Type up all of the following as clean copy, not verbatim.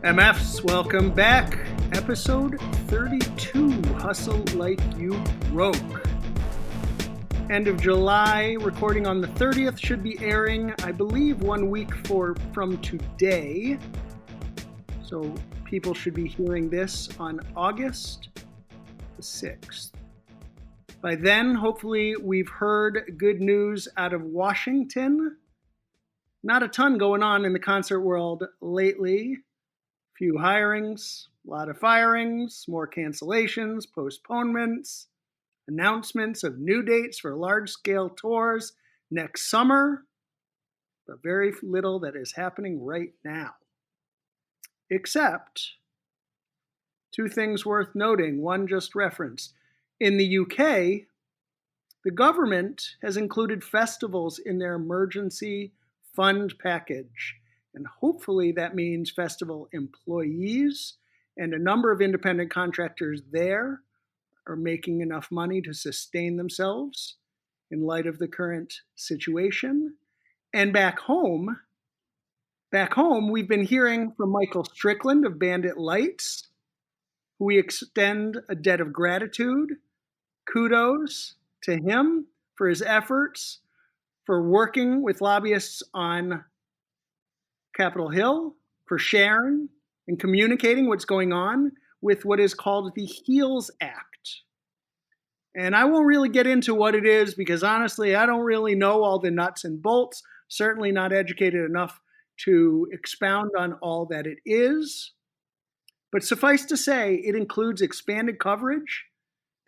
MFs, welcome back. Episode 32, Hustle Like You Broke. End of July, recording on the 30th, should be airing, I believe, 1 week from today. So people should be hearing this on August the 6th. By then, hopefully, we've heard good news out of Washington. Not a ton going on in the concert world lately. Few hirings, a lot of firings, more cancellations, postponements, announcements of new dates for large-scale tours next summer, but very little that is happening right now. Except two things worth noting. One just referenced. In the UK, the government has included festivals in their emergency fund package. And hopefully that means festival employees and a number of independent contractors there are making enough money to sustain themselves in light of the current situation. And back home, we've been hearing from Michael Strickland of Bandit Lights, who we extend a debt of gratitude. Kudos to him for his efforts, for working with lobbyists on Capitol Hill, for sharing and communicating what's going on with what is called the HEALS Act. And I won't really get into what it is because honestly, I don't really know all the nuts and bolts, certainly not educated enough to expound on all that it is. But suffice to say, it includes expanded coverage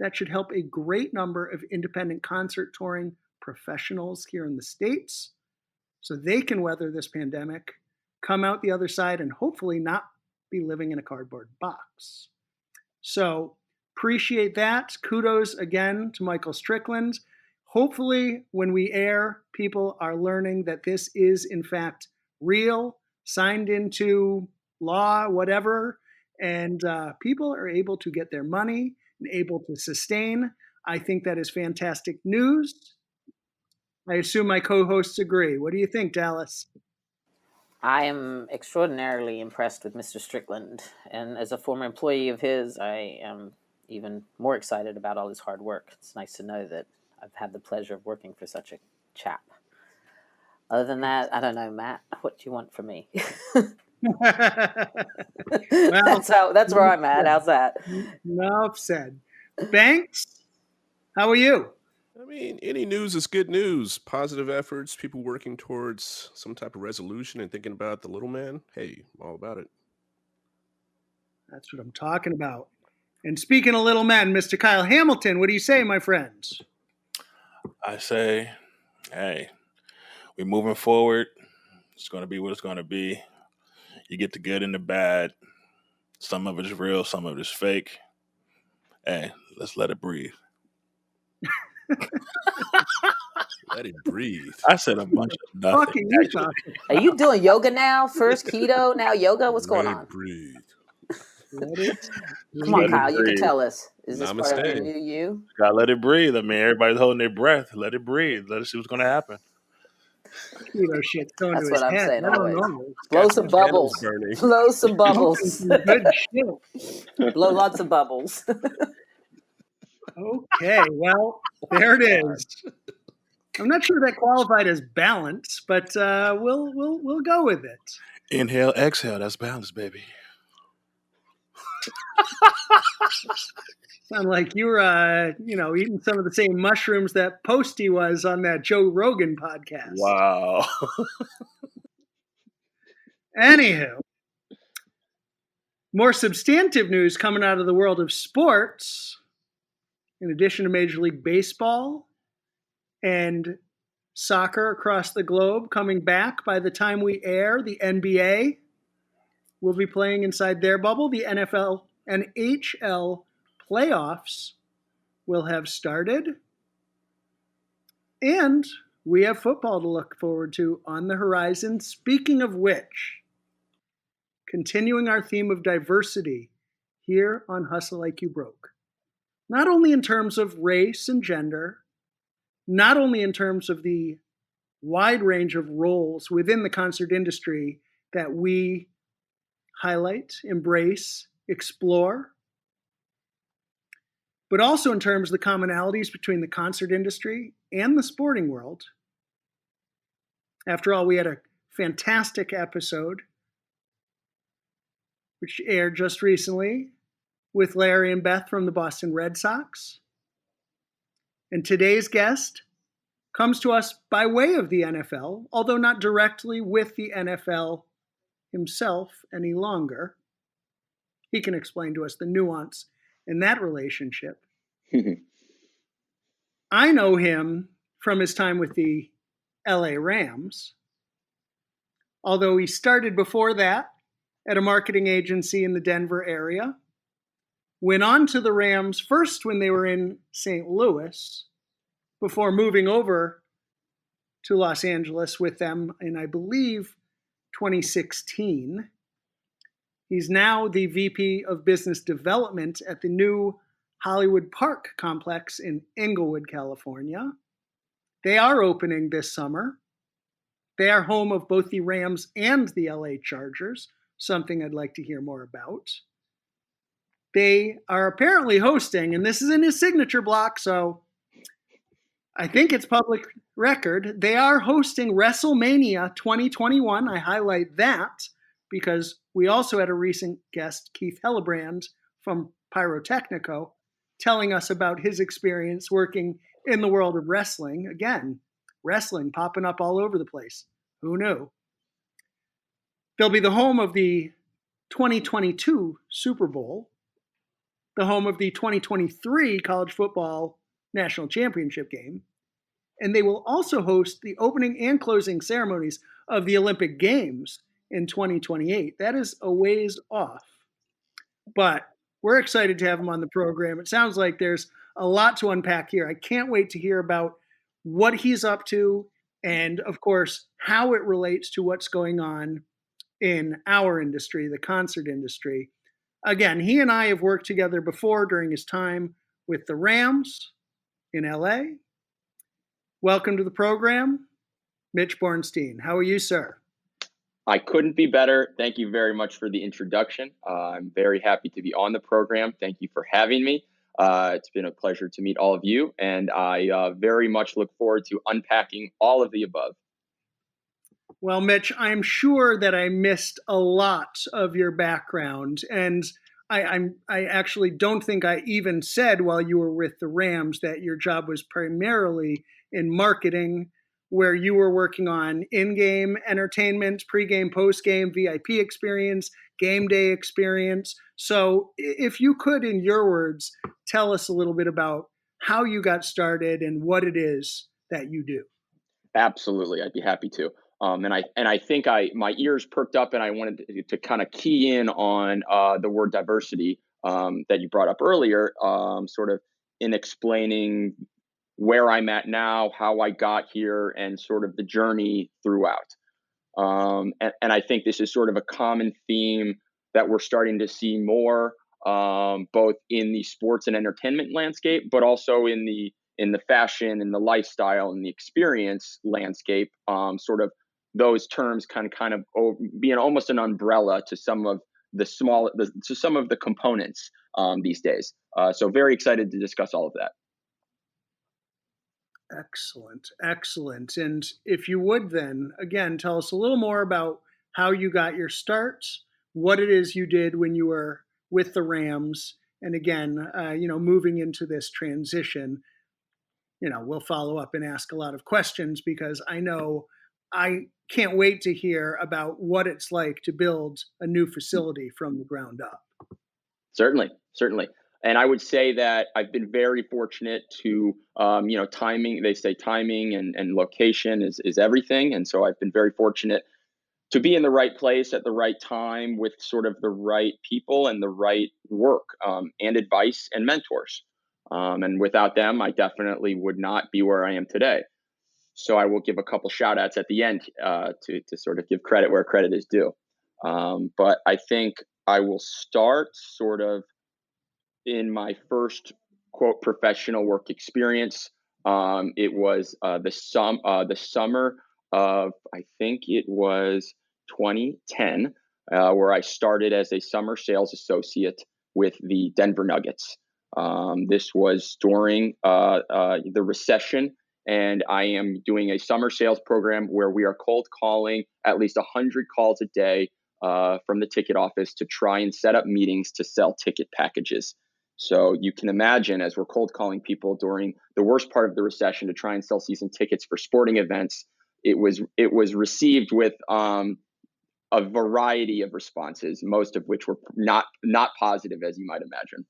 that should help a great number of independent concert touring professionals here in the States so they can weather this pandemic, come out the other side, and hopefully not be living in a cardboard box. So appreciate that. Kudos again to Michael Strickland. Hopefully when we air, people are learning that this is in fact real, signed into law, whatever, and people are able to get their money and able to sustain. I think that is fantastic news. I assume my co-hosts agree. What do you think, Dallas? I am extraordinarily impressed with Mr. Strickland, and as a former employee of his, I am even more excited about all his hard work. It's nice to know that I've had the pleasure of working for such a chap. Other than that, I don't know, Matt, what do you want from me? Well, that's where I'm at. How's that? Enough said. Banks, how are you? I mean, any news is good news. Positive efforts, people working towards some type of resolution and thinking about the little man. Hey, I'm all about it. That's what I'm talking about. And speaking of little men, Mr. Kyle Hamilton, what do you say, my friends? I say, hey, we're moving forward. It's going to be what it's going to be. You get the good and the bad. Some of it is real, some of it is fake. Hey, let's let it breathe. Let it breathe. I said a bunch of nothing. Are you doing yoga now? First keto, now yoga? What's going on? Let it breathe. Come on, Kyle, you can tell us. Is this part of the new you? Gotta let it breathe. I mean, everybody's holding their breath. Let it breathe. Let us see what's going to happen. Keto shit going That's to what his I'm head. saying always. Know. Blow some bubbles. Blow some bubbles. Good shit. Blow lots of bubbles. Okay, well, there it is. I'm not sure that qualified as balance, but we'll go with it. Inhale, exhale. That's balance, baby. Sound like you were, eating some of the same mushrooms that Posty was on that Joe Rogan podcast. Wow. Anywho, more substantive news coming out of the world of sports. In addition to Major League Baseball and soccer across the globe coming back by the time we air, the NBA will be playing inside their bubble. The NFL and NHL playoffs will have started. And we have football to look forward to on the horizon. Speaking of which, continuing our theme of diversity here on Hustle Like You Broke. Not only in terms of race and gender, not only in terms of the wide range of roles within the concert industry that we highlight, embrace, explore, but also in terms of the commonalities between the concert industry and the sporting world. After all, we had a fantastic episode, which aired just recently, with Larry and Beth from the Boston Red Sox. And today's guest comes to us by way of the NFL, although not directly with the NFL himself any longer. He can explain to us the nuance in that relationship. I know him from his time with the LA Rams, although he started before that at a marketing agency in the Denver area, went on to the Rams first when they were in St. Louis, before moving over to Los Angeles with them in, I believe, 2016. He's now the VP of Business Development at the new Hollywood Park complex in Inglewood, California. They are opening this summer. They are home of both the Rams and the LA Chargers, something I'd like to hear more about. They are apparently hosting, and this is in his signature block, so I think it's public record. They are hosting WrestleMania 2021. I highlight that because we also had a recent guest, Keith Hellebrand from Pyrotechnico, telling us about his experience working in the world of wrestling. Again, wrestling popping up all over the place. Who knew? They'll be the home of the 2022 Super Bowl, the home of the 2023 College Football National Championship game, and they will also host the opening and closing ceremonies of the Olympic Games in 2028. That is a ways off, but we're excited to have him on the program. It sounds like there's a lot to unpack here. I can't wait to hear about what he's up to and, of course, how it relates to what's going on in our industry, the concert industry. Again, he and I have worked together before during his time with the Rams in LA. Welcome to the program, Mitch Bornstein. How are you, sir? I couldn't be better. Thank you very much for the introduction. I'm very happy to be on the program. Thank you for having me. It's been a pleasure to meet all of you, and I very much look forward to unpacking all of the above. Well, Mitch, I'm sure that I missed a lot of your background, and I actually don't think I even said while you were with the Rams that your job was primarily in marketing, where you were working on in-game entertainment, pre-game, post-game, VIP experience, game day experience. So if you could, in your words, tell us a little bit about how you got started and what it is that you do. Absolutely, I'd be happy to. And I think my ears perked up, and I wanted to kind of key in on the word diversity that you brought up earlier, sort of in explaining where I'm at now, how I got here, and sort of the journey throughout. And I think this is sort of a common theme that we're starting to see more, both in the sports and entertainment landscape, but also in the fashion and the lifestyle and the experience landscape. Sort of those terms kind of being almost an umbrella to some of the components these days. So very excited to discuss all of that. Excellent, excellent. And if you would then, again, tell us a little more about how you got your start, what it is you did when you were with the Rams, and again, moving into this transition. We'll follow up and ask a lot of questions because I know I can't wait to hear about what it's like to build a new facility from the ground up. Certainly. And I would say that I've been very fortunate to, timing, they say timing and location is everything. And so I've been very fortunate to be in the right place at the right time with sort of the right people and the right work and advice and mentors. And without them, I definitely would not be where I am today. So I will give a couple shout outs at the end to sort of give credit where credit is due. But I think I will start sort of in my first quote professional work experience. It was the summer of, I think it was 2010. where I started as a summer sales associate with the Denver Nuggets. This was during the recession, and I am doing a summer sales program where we are cold calling at least 100 calls a day from the ticket office to try and set up meetings to sell ticket packages. So you can imagine, as we're cold calling people during the worst part of the recession to try and sell season tickets for sporting events, it was received with a variety of responses, most of which were not positive, as you might imagine.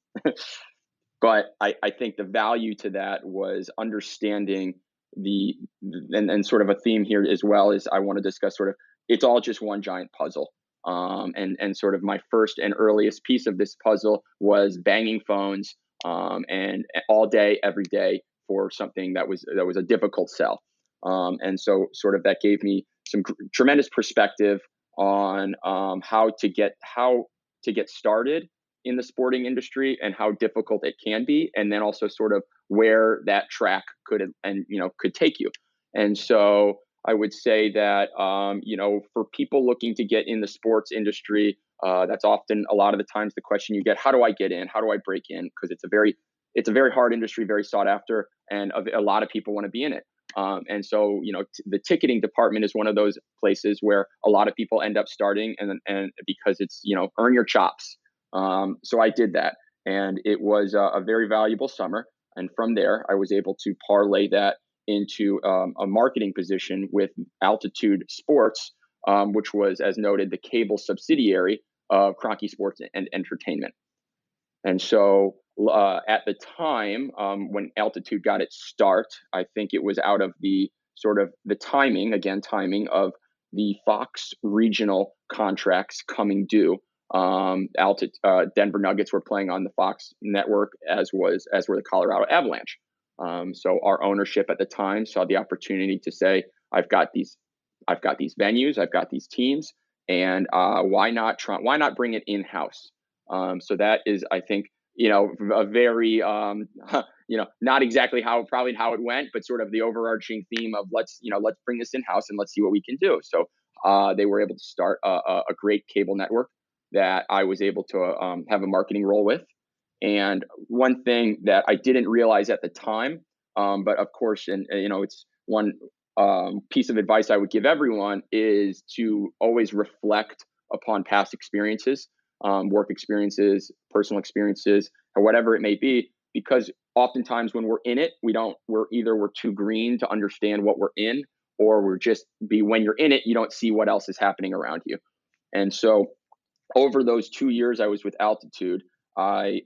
But I think the value to that was understanding and sort of a theme here as well is I want to discuss sort of it's all just one giant puzzle. And sort of my first and earliest piece of this puzzle was banging phones and all day, every day for something that was a difficult sell. And so sort of that gave me some tremendous perspective on how to get started in the sporting industry and how difficult it can be, and then also sort of where that track could take you. And so I would say that for people looking to get in the sports industry, that's often a lot of the times the question you get: how do I get in? How do I break in? Because it's a very hard industry, very sought after, and a lot of people want to be in it. And so, the ticketing department is one of those places where a lot of people end up starting, and because it's, earn your chops. So I did that, and it was a very valuable summer. And from there, I was able to parlay that into a marketing position with Altitude Sports, which was, as noted, the cable subsidiary of Cronky Sports and Entertainment. And so at the time when Altitude got its start, I think it was out of the sort of the timing of the Fox regional contracts coming due. Denver Nuggets were playing on the Fox network, as were the Colorado Avalanche. So our ownership at the time saw the opportunity to say, I've got these venues, I've got these teams, and why not bring it in-house? So that is, I think, a very, not exactly how it went, but sort of the overarching theme of let's bring this in-house and let's see what we can do. So they were able to start a great cable network that I was able to have a marketing role with. And one thing that I didn't realize at the time, but of course, and it's one piece of advice I would give everyone is to always reflect upon past experiences, work experiences, personal experiences, or whatever it may be, because oftentimes when we're in it, we're too green to understand what we're in, or when you're in it, you don't see what else is happening around you. And so over those 2 years I was with Altitude, I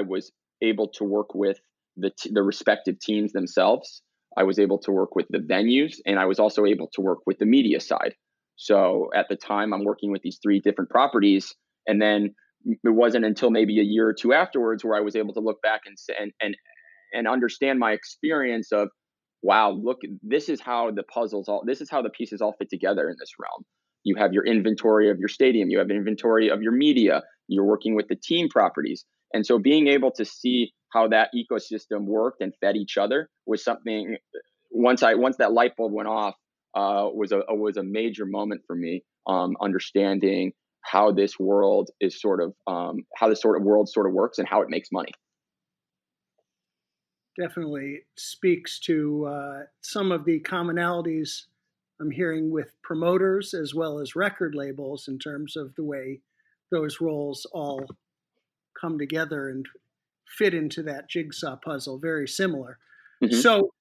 was able to work with the respective teams themselves. I was able to work with the venues, and I was also able to work with the media side. So at the time, I'm working with these 3 different properties, and then it wasn't until maybe a year or two afterwards where I was able to look back and understand my experience of, wow, look, this is how the pieces all fit together in this realm. You have your inventory of your stadium, you have inventory of your media, you're working with the team properties. And so being able to see how that ecosystem worked and fed each other was something, once that light bulb went off, was a major moment for me, understanding how this world is how this sort of world sort of works and how it makes money. Definitely speaks to some of the commonalities I'm hearing with promoters as well as record labels in terms of the way those roles all come together and fit into that jigsaw puzzle. Very similar. Mm-hmm. So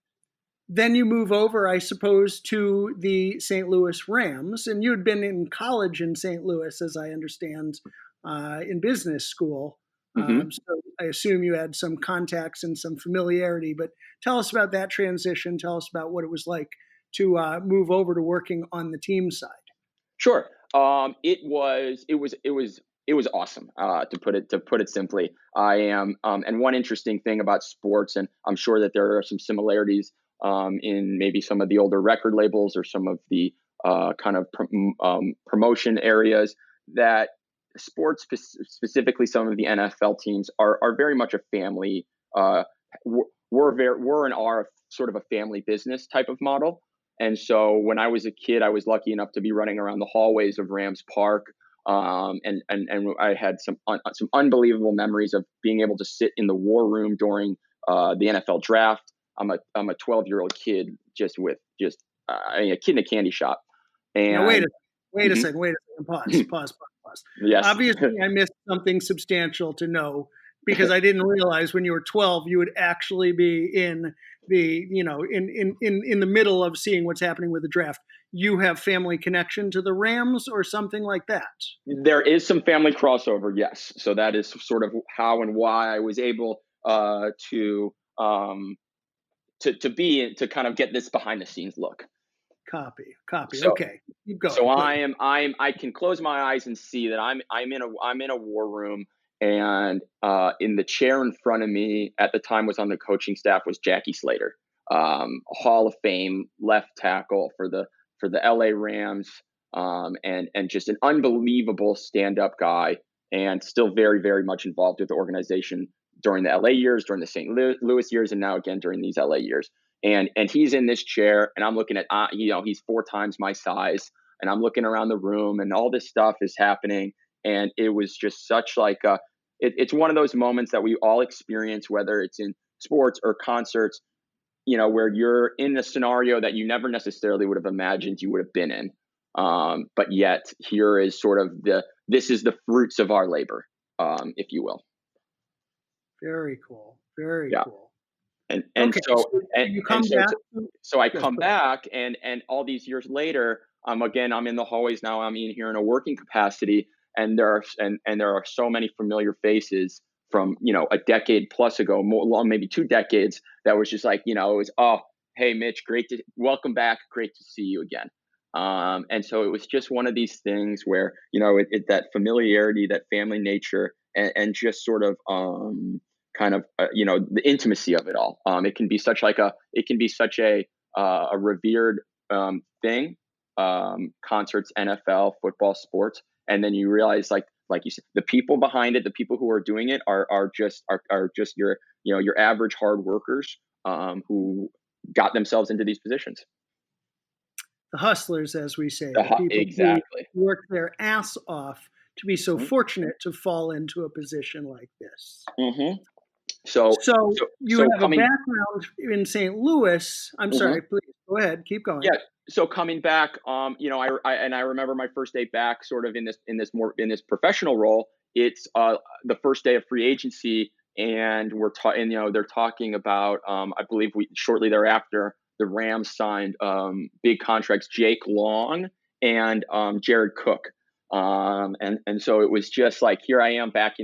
then you move over, I suppose, to the St. Louis Rams, and you had been in college in St. Louis, as I understand, in business school. Mm-hmm. So I assume you had some contacts and some familiarity, but tell us about that transition. Tell us about what it was like to move over to working on the team side. Sure. It was awesome, to put it simply. I am, and one interesting thing about sports, and I'm sure that there are some similarities in maybe some of the older record labels or some of the kind of promotion areas, that sports, specifically some of the NFL teams, are very much a family. We're and are sort of a family business type of model. And so when I was a kid, I was lucky enough to be running around the hallways of Rams Park, And I had some unbelievable memories of being able to sit in the war room during the NFL draft. I'm a 12-year-old kid a kid in a candy shop. And now wait a Mhm. second. Pause. Yes. Obviously, I missed something substantial to know because I didn't realize when you were 12 you would actually be in the in the middle of seeing what's happening with the draft. You have family connection to the Rams or something like that? There is some family crossover, yes. So that is sort of how and why I was able to kind of get this behind the scenes look. Copy. So Okay, keep going. so Please. I can close my eyes and see that I'm in a war room, and in the chair in front of me at the time was on the coaching staff was Jackie Slater, a Hall of Fame left tackle for the LA Rams, and just an unbelievable stand up guy, and still very very much involved with the organization during the LA years, during the St. Louis years, and now again during these LA years. And he's in this chair, and I'm looking at he's 4 times my size, and I'm looking around the room, and all this stuff is happening, and it was just such like it's one of those moments that we all experience, whether it's in sports or concerts, where you're in a scenario that you never necessarily would have imagined you would have been in, but yet here is sort of this is the fruits of our labor, if you will. Very cool. Very Yeah. cool. And Okay, so you come back. so I Yes, come please. back, and all these years later, I'm in the hallways now. I'm in here in a working capacity, and there are so many familiar faces from a decade plus ago, maybe 2 decades, that was just like it was, oh, hey Mitch, welcome back, great to see you again. And so it was just one of these things where that familiarity, that family nature, and just sort of kind of the intimacy of it all. It can be such a revered thing, concerts, NFL, football, sports, and then you realize like you said, the people behind it, the people who are doing it are just your average hard workers, who got themselves into these positions. The hustlers, as we say, the people Exactly. who work their ass off to be so Mhm. fortunate to fall into a position like this. Mm-hmm. So You have coming. a background in St. Louis. I'm Mhm. sorry, please go ahead. Keep going. Yeah. So coming back, I remember my first day back, sort of in this professional role. It's the first day of free agency, and they're talking about, I believe shortly thereafter, the Rams signed big contracts, Jake Long and Jared Cook, and so it was just like, here I am back,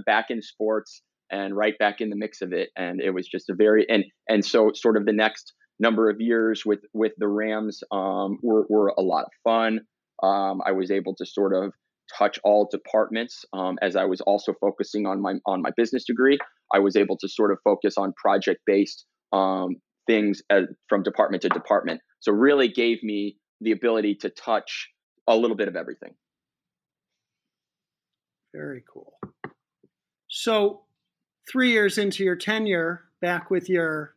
back in sports and right back in the mix of it, and it was just a very and so sort of the next number of years with the Rams were a lot of fun. I was able to sort of touch all departments, as I was also focusing on my business degree. I was able to sort of focus on project based things from department to department. So really gave me the ability to touch a little bit of everything. Very cool. So 3 years into your tenure back with your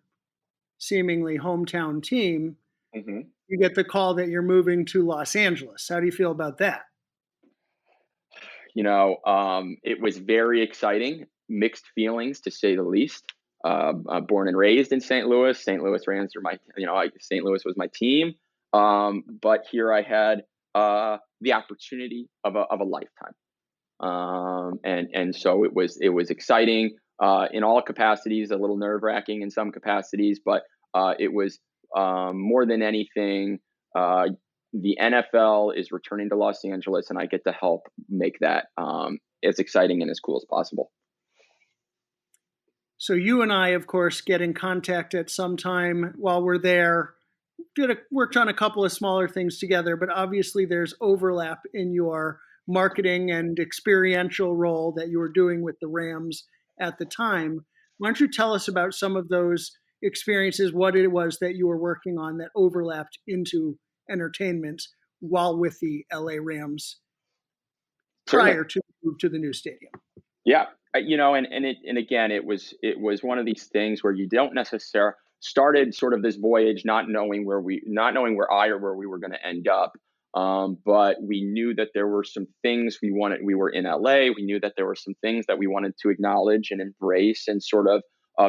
seemingly hometown team, Mm-hmm. you get the call that you're moving to Los Angeles. How do you feel about that? It was very exciting, mixed feelings to say the least. Born and raised in St. Louis. St. Louis Rams are St. Louis was my team. But here I had the opportunity of a lifetime. And so it was exciting in all capacities, a little nerve wracking in some capacities, but it was more than anything. The NFL is returning to Los Angeles, and I get to help make that as exciting and as cool as possible. So you and I, of course, get in contact at some time while we're there. Worked on a couple of smaller things together, but obviously there's overlap in your marketing and experiential role that you were doing with the Rams at the time. Why don't you tell us about some of those experiences, what it was that you were working on that overlapped into entertainment while with the LA Rams prior to the move to the new stadium? Yeah, and again, it was one of these things where you don't necessarily started sort of this voyage not knowing where we were going to end up, But we knew that there were some things we wanted. We were in LA. We knew that there were some things that we wanted to acknowledge and embrace and sort of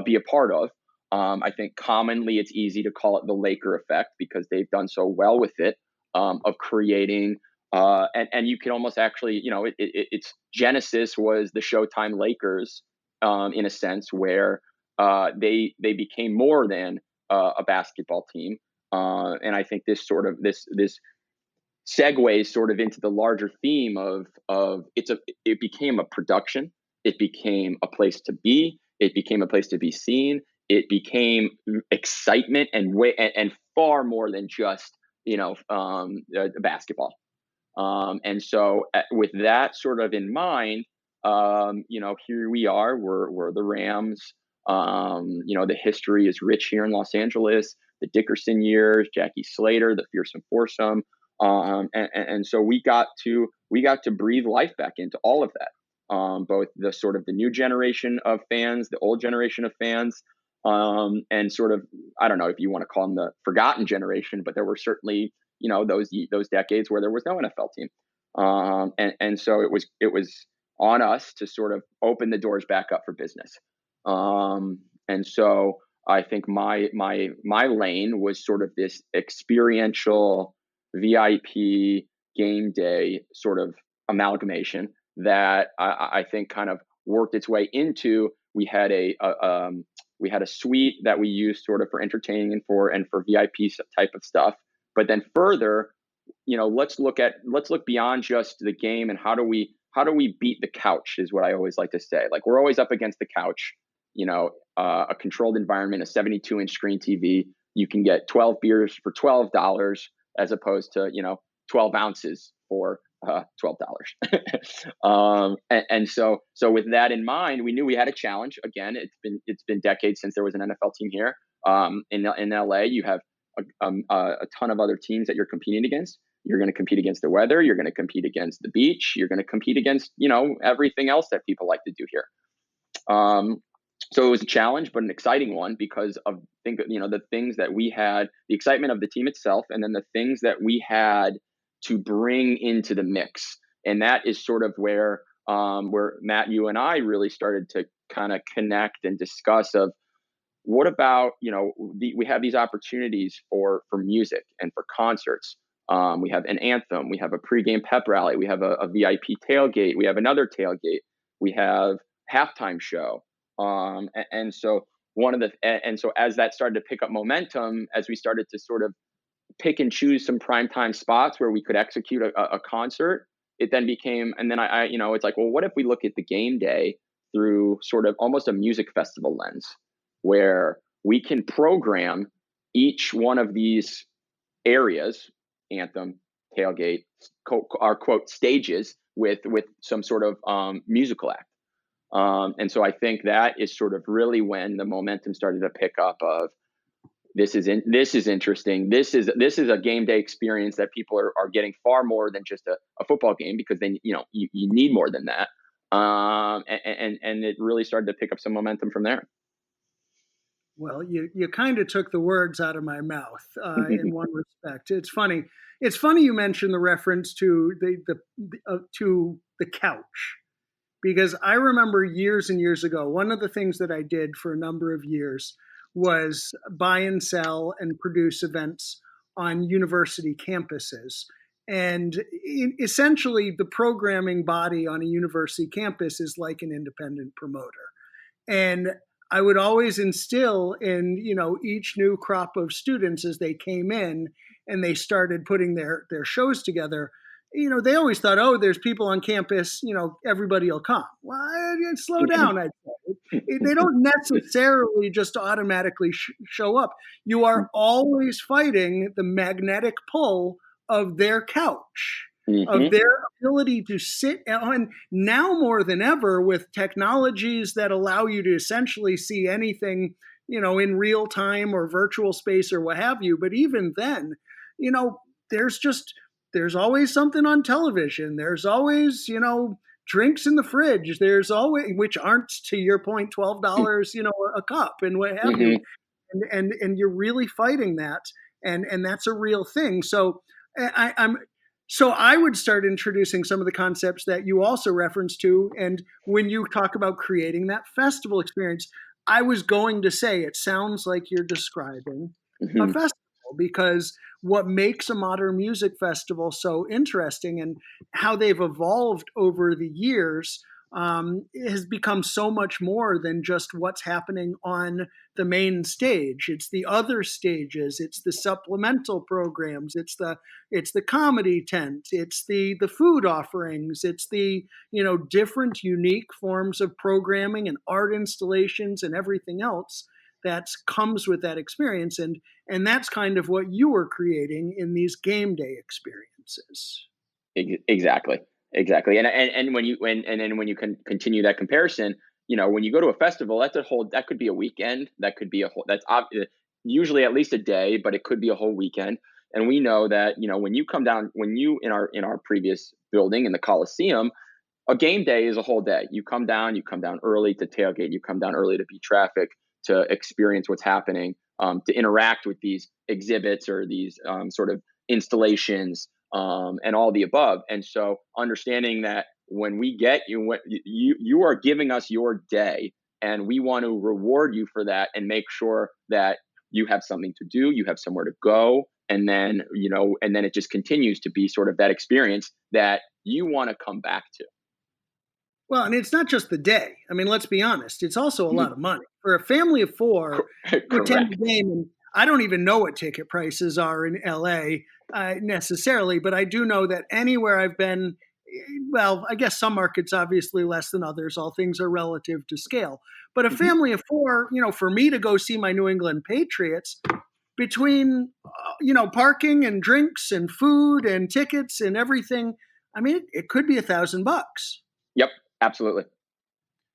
be a part of. I think commonly it's easy to call it the Laker effect because they've done so well with it, of creating. And you can almost actually, its genesis was the Showtime Lakers, in a sense, where they became more than a basketball team. And I think this sort of this segues sort of into the larger theme of it became a production, it became a place to be, it became a place to be seen, it became excitement and far more than just basketball. And so with that sort of in mind, here we are, we're the Rams. The history is rich here in Los Angeles, the Dickerson years, Jackie Slater, the Fearsome Foursome. And so we got to breathe life back into all of that. Both the sort of the new generation of fans, the old generation of fans, and sort of, I don't know if you want to call them the forgotten generation, but there were certainly, those decades where there was no NFL team. And so it was on us to sort of open the doors back up for business. And so I think my lane was sort of this experiential VIP game day sort of amalgamation that I think kind of worked its way into. We had a suite that we used sort of for entertaining and for VIP type of stuff. But then further, let's look beyond just the game and how do we beat the couch is what I always like to say. Like, we're always up against the couch, a controlled environment, a 72-inch screen TV. You can get 12 beers for $12 as opposed to, 12 ounces for $12. And so with that in mind, we knew we had a challenge. Again, it's been decades since there was an NFL team here. In LA, you have a ton of other teams that you're competing against. You're going to compete against the weather. You're going to compete against the beach. You're going to compete against, everything else that people like to do here. So it was a challenge, but an exciting one because of the things that we had, the excitement of the team itself, and then the things that we had to bring into the mix. And that is sort of where Matt, you and I really started to kind of connect and discuss of what about, we have these opportunities for music and for concerts. We have an anthem, we have a pregame pep rally, we have a VIP tailgate, we have another tailgate, we have halftime show. And so as that started to pick up momentum, as we started to sort of pick and choose some primetime spots where we could execute a concert, it then became, and then I it's like, well, what if we look at the game day through sort of almost a music festival lens, where we can program each one of these areas, anthem, tailgate, our quote stages, with some sort of musical act. And so I think that is sort of really when the momentum started to pick up of this is interesting. This is a game day experience that people are getting far more than just a football game, because then, you need more than that. And it really started to pick up some momentum from there. Well, you kind of took the words out of my mouth in one respect. It's funny you mentioned the reference to the couch, because I remember years and years ago, one of the things that I did for a number of years was buy and sell and produce events on university campuses. And essentially, the programming body on a university campus is like an independent promoter. And I would always instill in, each new crop of students as they came in and they started putting their shows together, they always thought, oh, there's people on campus, everybody will come. Well, slow down, I'd say. They don't necessarily just automatically show up. You are always fighting the magnetic pull of their couch, of their ability to sit on, now more than ever, with technologies that allow you to essentially see anything, in real time or virtual space or what have you. But even then, there's always something on television. There's always, drinks in the fridge. There's always, which aren't, to your point, $12, a cup and what have you. And you're really fighting that. And that's a real thing. So I'm So I would start introducing some of the concepts that you also referenced to. And when you talk about creating that festival experience, I was going to say it sounds like you're describing a Hmm. festival, because what makes a modern music festival so interesting and how they've evolved over the years, has become so much more than just what's happening on the main stage. It's the other stages, it's the supplemental programs, it's the comedy tent, it's the food offerings, it's the different unique forms of programming and art installations and everything else that comes with that experience. And that's kind of what you were creating in these game day experiences. Exactly, exactly. And when you can continue that comparison, when you go to a festival, that could be a weekend, that could be a whole usually at least a day, but it could be a whole weekend. And we know that when you come down, when you in our previous building in the Coliseum, a game day is a whole day. You come down early to tailgate, you come down early to beat traffic, to experience what's happening, to interact with these exhibits or these sort of installations, and all the above. And so understanding that when we get you, what you are giving us your day, and we want to reward you for that and make sure that you have something to do, you have somewhere to go, and then it just continues to be sort of that experience that you want to come back to. Well, and it's not just the day. I mean, let's be honest. It's also a lot Mhm. of money for a family of four who attend the Correct. game. And I don't even know what ticket prices are in LA necessarily, but I do know that anywhere I've been, well, I guess some markets obviously less than others. All things are relative to scale. But a Mhm. family of four, for me to go see my New England Patriots, between parking and drinks and food and tickets and everything, I mean, it could be $1,000. Yep, absolutely.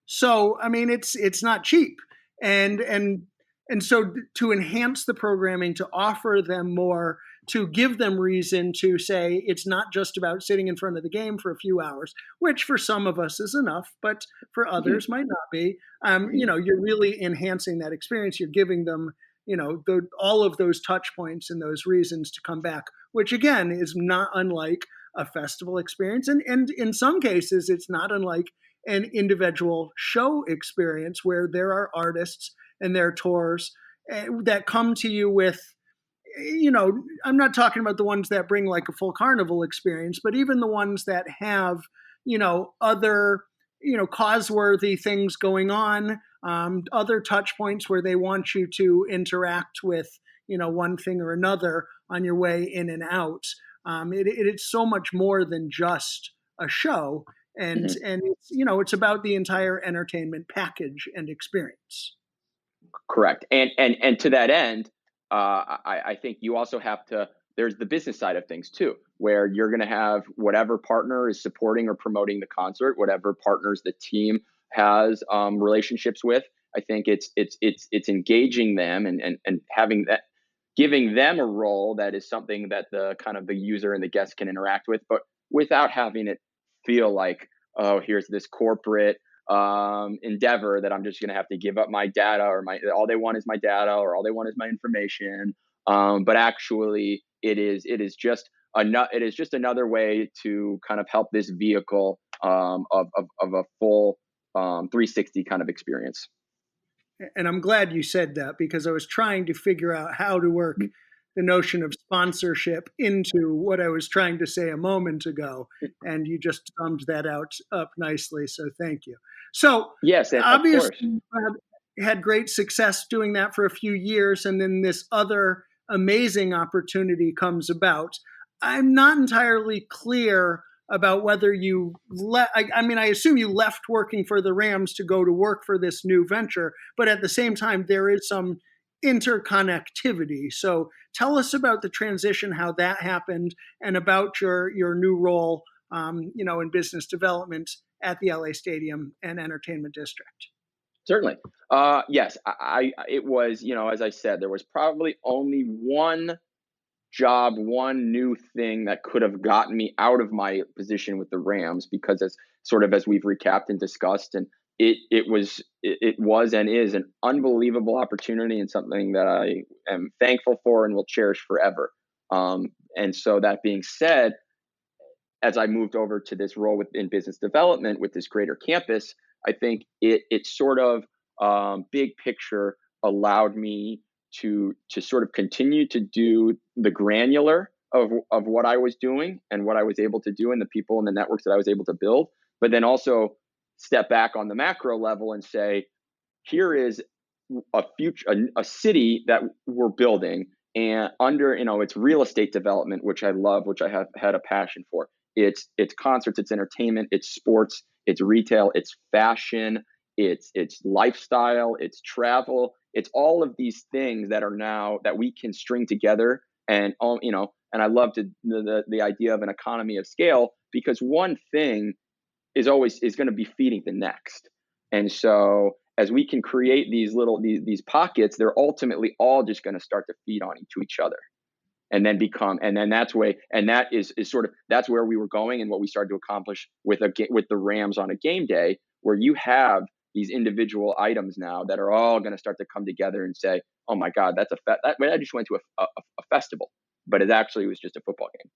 So I mean, it's not cheap, and so to enhance the programming, to offer them more, to give them reason to say it's not just about sitting in front of the game for a few hours, which for some of us is enough, but for Mhm. others might not be. Mhm. You're really enhancing that experience. You're giving them, all of those touch points and those reasons to come back, which again is not unlike a festival experience, and in some cases, it's not unlike an individual show experience where there are artists and their tours that come to you with, I'm not talking about the ones that bring like a full carnival experience, but even the ones that have, other, cause-worthy things going on, other touch points where they want you to interact with, one thing or another on your way in and out. It's so much more than just a show, Mhm. and it's about the entire entertainment package and experience. Correct. And to that end, I think you also have to. There's the business side of things too, where you're going to have whatever partner is supporting or promoting the concert, whatever partners the team has relationships with. I think it's engaging them and having that, giving them a role that is something that the kind of the user and the guest can interact with, but without having it feel like, oh, here's this corporate endeavor that I'm just going to have to give up my data, or my all they want is my data, or all they want is my information. But actually, it is just another way to kind of help this vehicle of a full 360 kind of experience. And I'm glad you said that, because I was trying to figure out how to work the notion of sponsorship into what I was trying to say a moment ago, and you just summed that out up nicely. So thank you. So Yes, and of obviously, course. you had great success doing that for a few years, and then this other amazing opportunity comes about. I'm not entirely clear about whether you left. I mean, I assume you left working for the Rams to go to work for this new venture, but at the same time, there is some interconnectivity. So tell us about the transition, how that happened, and about your new role, in business development at the LA Stadium and Entertainment District. Certainly. Yes, it was, as I said, there was probably only one job, one new thing that could have gotten me out of my position with the Rams, because as we've recapped and discussed, and it was and is an unbelievable opportunity, and something that I am thankful for and will cherish forever. And so that being said, as I moved over to this role in business development with this greater campus, I think it sort of big picture allowed me to sort of continue to do the granular of what I was doing and what I was able to do and the people and the networks that I was able to build, but then also step back on the macro level and say, here is a future, a city that we're building, and under, it's real estate development, which I love, which I have had a passion for. It's concerts, it's entertainment, it's sports, it's retail, it's fashion, it's lifestyle, it's travel, it's all of these things that are now that we can string together, and and I love the idea of an economy of scale, because one thing is going to be feeding the next. And so as we can create these pockets, they're ultimately all just going to start to feed on to each other, and then that is sort of, that's where we were going, and what we started to accomplish with the Rams on a game day, where you have these individual items now that are all going to start to come together and say, oh my God, I just went to a festival, but it actually was just a football game.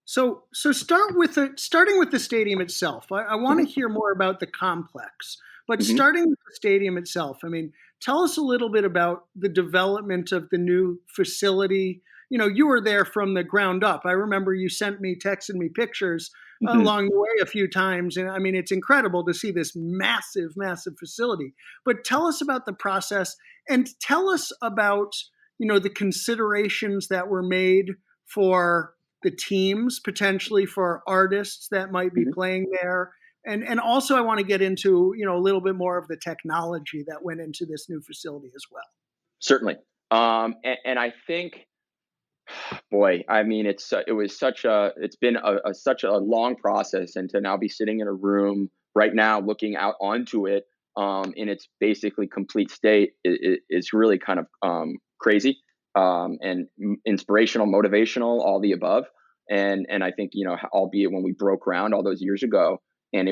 So starting with the stadium itself. I want to hear more about the complex, but starting with the stadium itself, I mean, tell us a little bit about the development of the new facility. You were there from the ground up. I remember you texted me pictures along the way a few times, and I mean, it's incredible to see this massive, massive facility. But tell us about the process, and tell us about the considerations that were made for the teams, potentially for artists that might be playing there. And also I want to get into, a little bit more of the technology that went into this new facility as well. Certainly. And I think, boy, I mean, it's been such a long process, and to now be sitting in a room right now, looking out onto it in its basically complete state is really kind of crazy. And inspirational, motivational, all the above. And I think, albeit when we broke ground all those years ago, and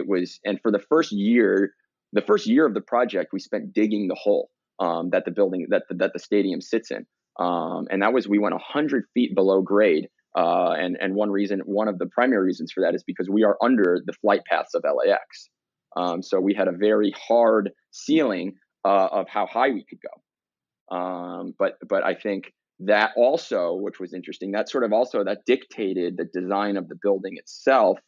for the first year of the project, we spent digging the hole that the building, that the stadium sits in. And we went 100 feet below grade. And one of the primary reasons for that is because we are under the flight paths of LAX. So we had a very hard ceiling of how high we could go. But I think that also, which was interesting, that dictated the design of the building itself.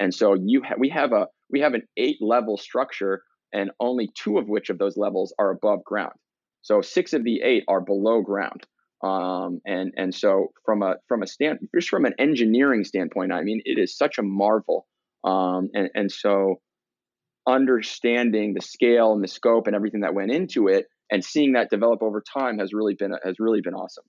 And so we have an 8-level structure, and only 2 of which of those levels are above ground. So 6 of the 8 are below ground. And so from an engineering standpoint, I mean, it is such a marvel. And so understanding the scale and the scope and everything that went into it, and seeing that develop over time has really been awesome.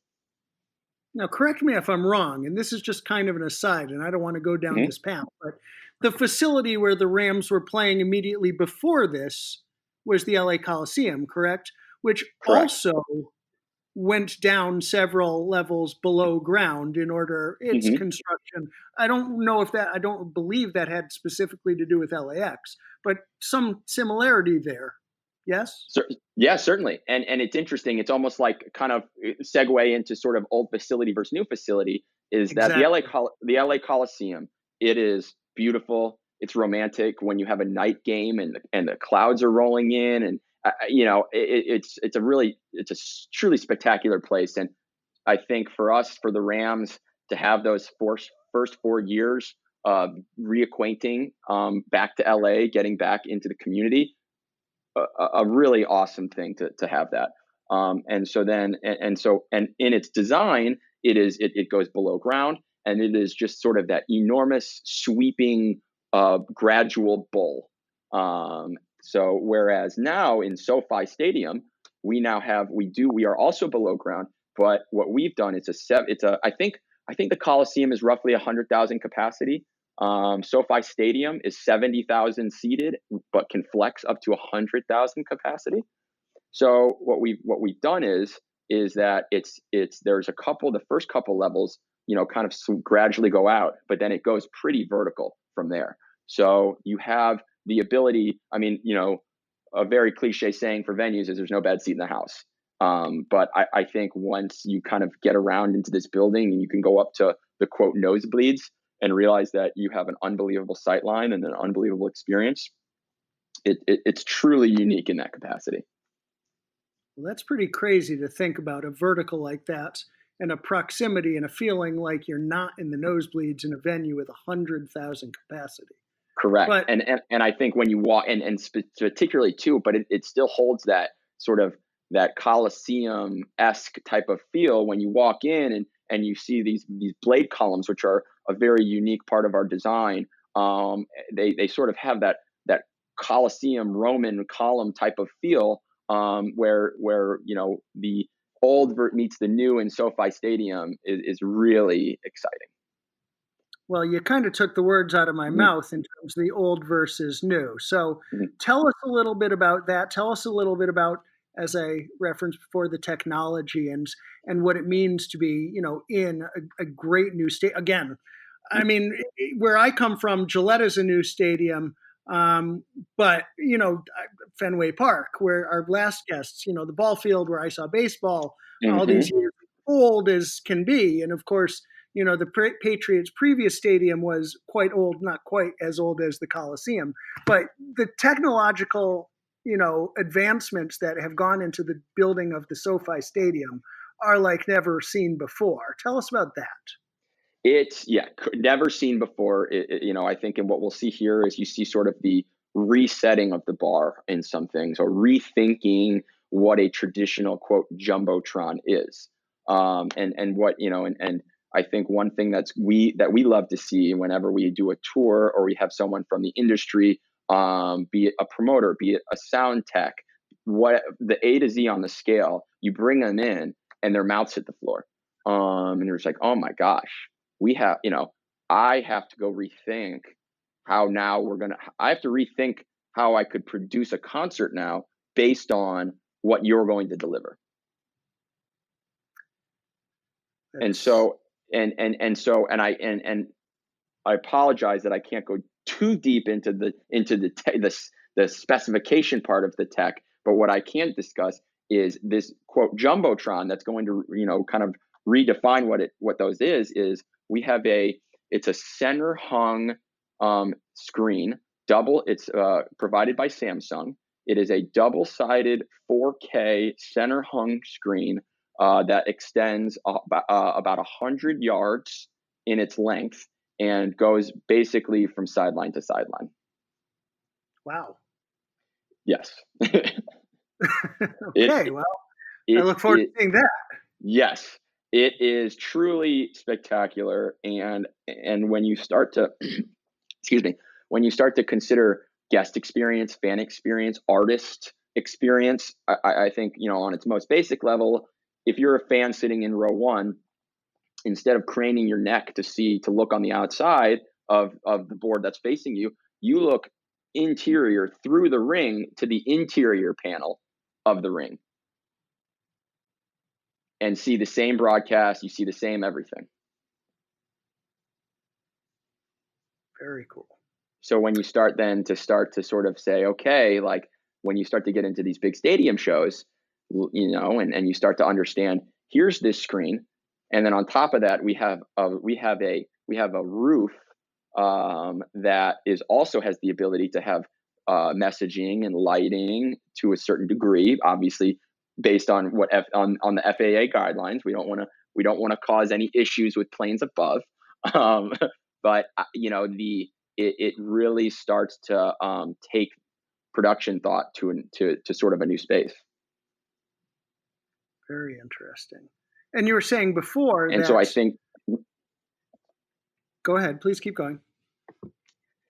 Now, correct me if I'm wrong, and this is just kind of an aside, and I don't want to go down this path, but the facility where the Rams were playing immediately before this was the LA Coliseum, correct? Which also went down several levels below ground in order its construction. I don't believe that had specifically to do with LAX, but some similarity there. Yes? Yeah, certainly. And it's interesting. It's almost like kind of segue into sort of old facility versus new facility, is that the LA Coliseum, it is beautiful. It's romantic when you have a night game and the clouds are rolling in, and it's a truly spectacular place. And I think for the Rams to have those first 4 years of reacquainting back to LA, getting back into the community, a really awesome thing to have that. And in its design, it goes below ground, and it is just sort of that enormous sweeping gradual bowl. So whereas now in SoFi Stadium, we are also below ground, but what we've done is I think the Coliseum is roughly 100,000 capacity. SoFi Stadium is 70,000 seated, but can flex up to 100,000 capacity. So what we've done is that there's the first couple levels, kind of gradually go out, but then it goes pretty vertical from there. So you have the ability, I mean, a very cliche saying for venues is there's no bad seat in the house. But I think once you kind of get around into this building and you can go up to the quote nosebleeds, and realize that you have an unbelievable sight line and an unbelievable experience, it's truly unique in that capacity. Well, that's pretty crazy to think about a vertical like that and a proximity and a feeling like you're not in the nosebleeds in a venue with 100,000 capacity. Correct. But And I think when you walk, and particularly too, but it still holds that sort of that Coliseum-esque type of feel when you walk in and you see these blade columns, which are a very unique part of our design. They sort of have that Colosseum Roman column type of feel, where the old meets the new in SoFi Stadium is really exciting. well, you kind of took the words out of my mouth in terms of the old versus new. So tell us a little bit about that. Tell us a little bit about, as I referenced before, the technology and what it means to be, in a great new state. Again, I mean, where I come from, Gillette is a new stadium, but Fenway Park, where our last guests, the ball field where I saw baseball, all these years old as can be, and of course, the Patriots' previous stadium was quite old, not quite as old as the Coliseum, but the technological, advancements that have gone into the building of the SoFi Stadium are like never seen before. Tell us about that. It's never seen before. I think, and what we'll see here is you see sort of the resetting of the bar in some things, or rethinking what a traditional quote jumbotron is, and what and I think one thing that we love to see whenever we do a tour or we have someone from the industry, be it a promoter, be it a sound tech, what the A to Z on the scale, you bring them in and their mouths hit the floor, and you're just like, oh my gosh. I have to go rethink I have to rethink how I could produce a concert now based on what you're going to deliver. And I apologize that I can't go too deep into the specification part of the tech, but what I can discuss is this quote jumbotron that's going to kind of redefine what those is we have it's a center hung screen, it's provided by Samsung. It is a double-sided 4K center hung screen that extends about 100 yards in its length and goes basically from sideline to sideline. Wow. Yes. Okay. I look forward to seeing that. Yes, it is truly spectacular. And when you start to, when you start to consider guest experience, fan experience, artist experience, I think, on its most basic level, if you're a fan sitting in row one, instead of craning your neck to look on the outside of the board that's facing you, you look interior through the ring to the interior panel of the ring and see the same broadcast. You see the same everything. Very cool. So when you start to sort of say, okay, like when you start to get into these big stadium shows, and you start to understand, here's this screen, and then on top of that, we have a roof that also has the ability to have messaging and lighting to a certain degree, obviously based on on the FAA guidelines. We don't want to cause any issues with planes above, but it really starts to take production thought to sort of a new space. Very interesting. And you were saying before and so I think. Go ahead, please keep going.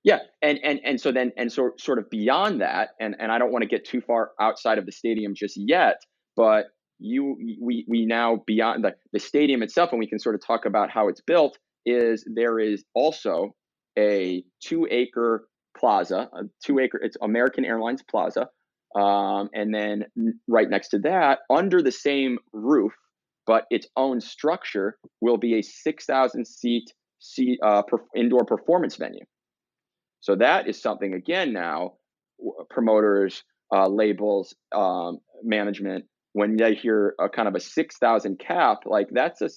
Yeah, and so sort of beyond that, and I don't want to get too far outside of the stadium just yet, but we now beyond the stadium itself, and we can sort of talk about how it's built. There is also a 2-acre plaza, it's American Airlines Plaza, and then right next to that, under the same roof, but its own structure, will be a 6,000 seat indoor performance venue. So that is something, again, now promoters, labels, management when they hear a kind of a 6,000 cap, like that's a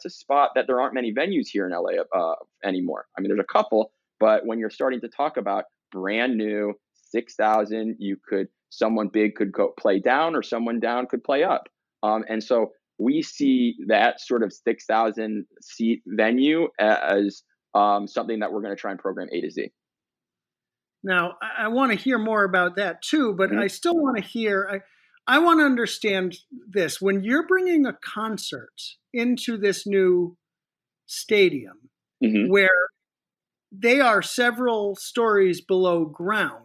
spot that there aren't many venues here in LA anymore. I mean, there's a couple, but when you're starting to talk about brand new 6,000, someone big could go play down, or someone down could play up. And so we see that sort of 6,000 seat venue as something that we're going to try and program A to Z. Now, I want to hear more about that too, but I still want to hear, I want to understand this. When you're bringing a concert into this new stadium where they are several stories below ground,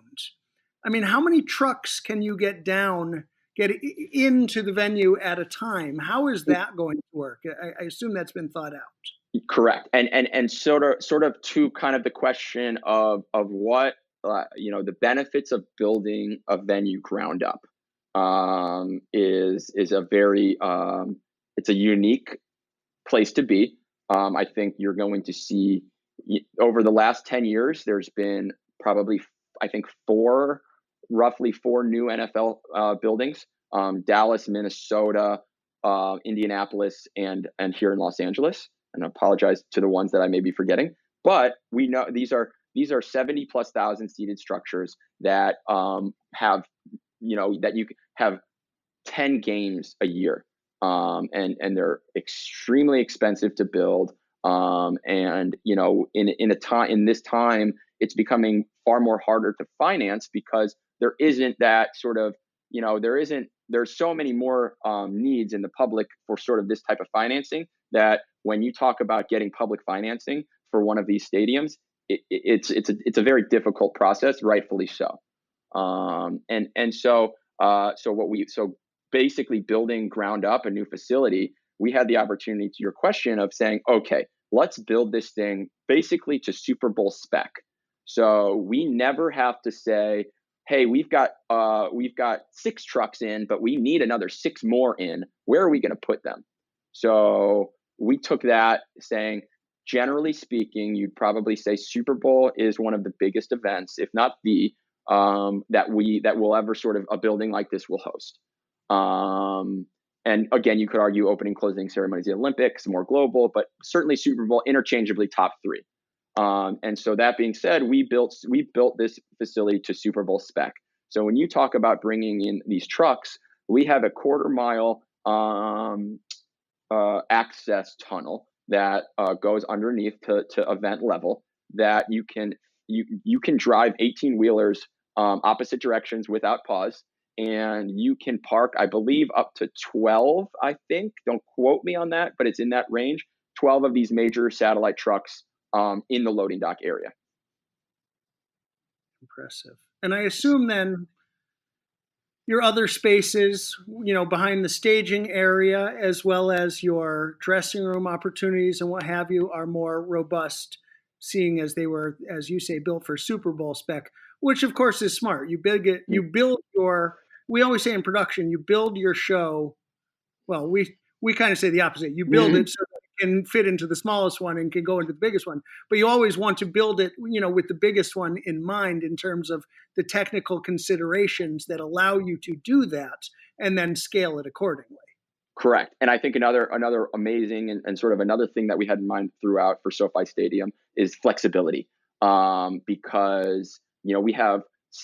I mean, how many trucks can you get into the venue at a time? How is that going to work? I assume that's been thought out. Correct. And sort of to kind of the question of what, the benefits of building a venue ground up is a very, it's a unique place to be. I think you're going to see over the last 10 years, there's been probably, I think, roughly four new NFL buildings, Dallas, Minnesota, Indianapolis, and here in Los Angeles. And I apologize to the ones that I may be forgetting, but we know these are 70,000+ seated structures that have, that you have 10 games a year, and they're extremely expensive to build. And in this time, it's becoming far more harder to finance because there isn't that sort of, there's so many more needs in the public for sort of this type of financing, that when you talk about getting public financing for one of these stadiums, it's a very difficult process, rightfully so. So basically building ground up a new facility, we had the opportunity, to your question, of saying, okay, let's build this thing basically to Super Bowl spec. So we never have to say, hey, we've got 6 trucks in, but we need another 6 more in. Where are we going to put them? So we took that, saying, generally speaking, you'd probably say Super Bowl is one of the biggest events, if not the, that will ever sort of a building like this will host. And again, you could argue opening, closing ceremonies, the Olympics, more global, but certainly Super Bowl interchangeably top 3. And so that being said, we built this facility to Super Bowl spec. So when you talk about bringing in these trucks, we have a 1/4 mile access tunnel that goes underneath to event level, that you can drive 18-wheelers opposite directions without pause. And you can park, I believe, up to 12, I think. Don't quote me on that, but it's in that range. 12 of these major satellite trucks in the loading dock area. Impressive. And I assume then your other spaces, behind the staging area, as well as your dressing room opportunities and what have you, are more robust, seeing as they were, as you say, built for Super Bowl spec, which of course is smart. We always say in production, you build your show. Well, we kind of say the opposite. You build it so that it can fit into the smallest one and can go into the biggest one. But you always want to build it, with the biggest one in mind, in terms of the technical considerations that allow you to do that, and then scale it accordingly. Correct. And I think another amazing and sort of another thing that we had in mind throughout for SoFi Stadium is flexibility. Because,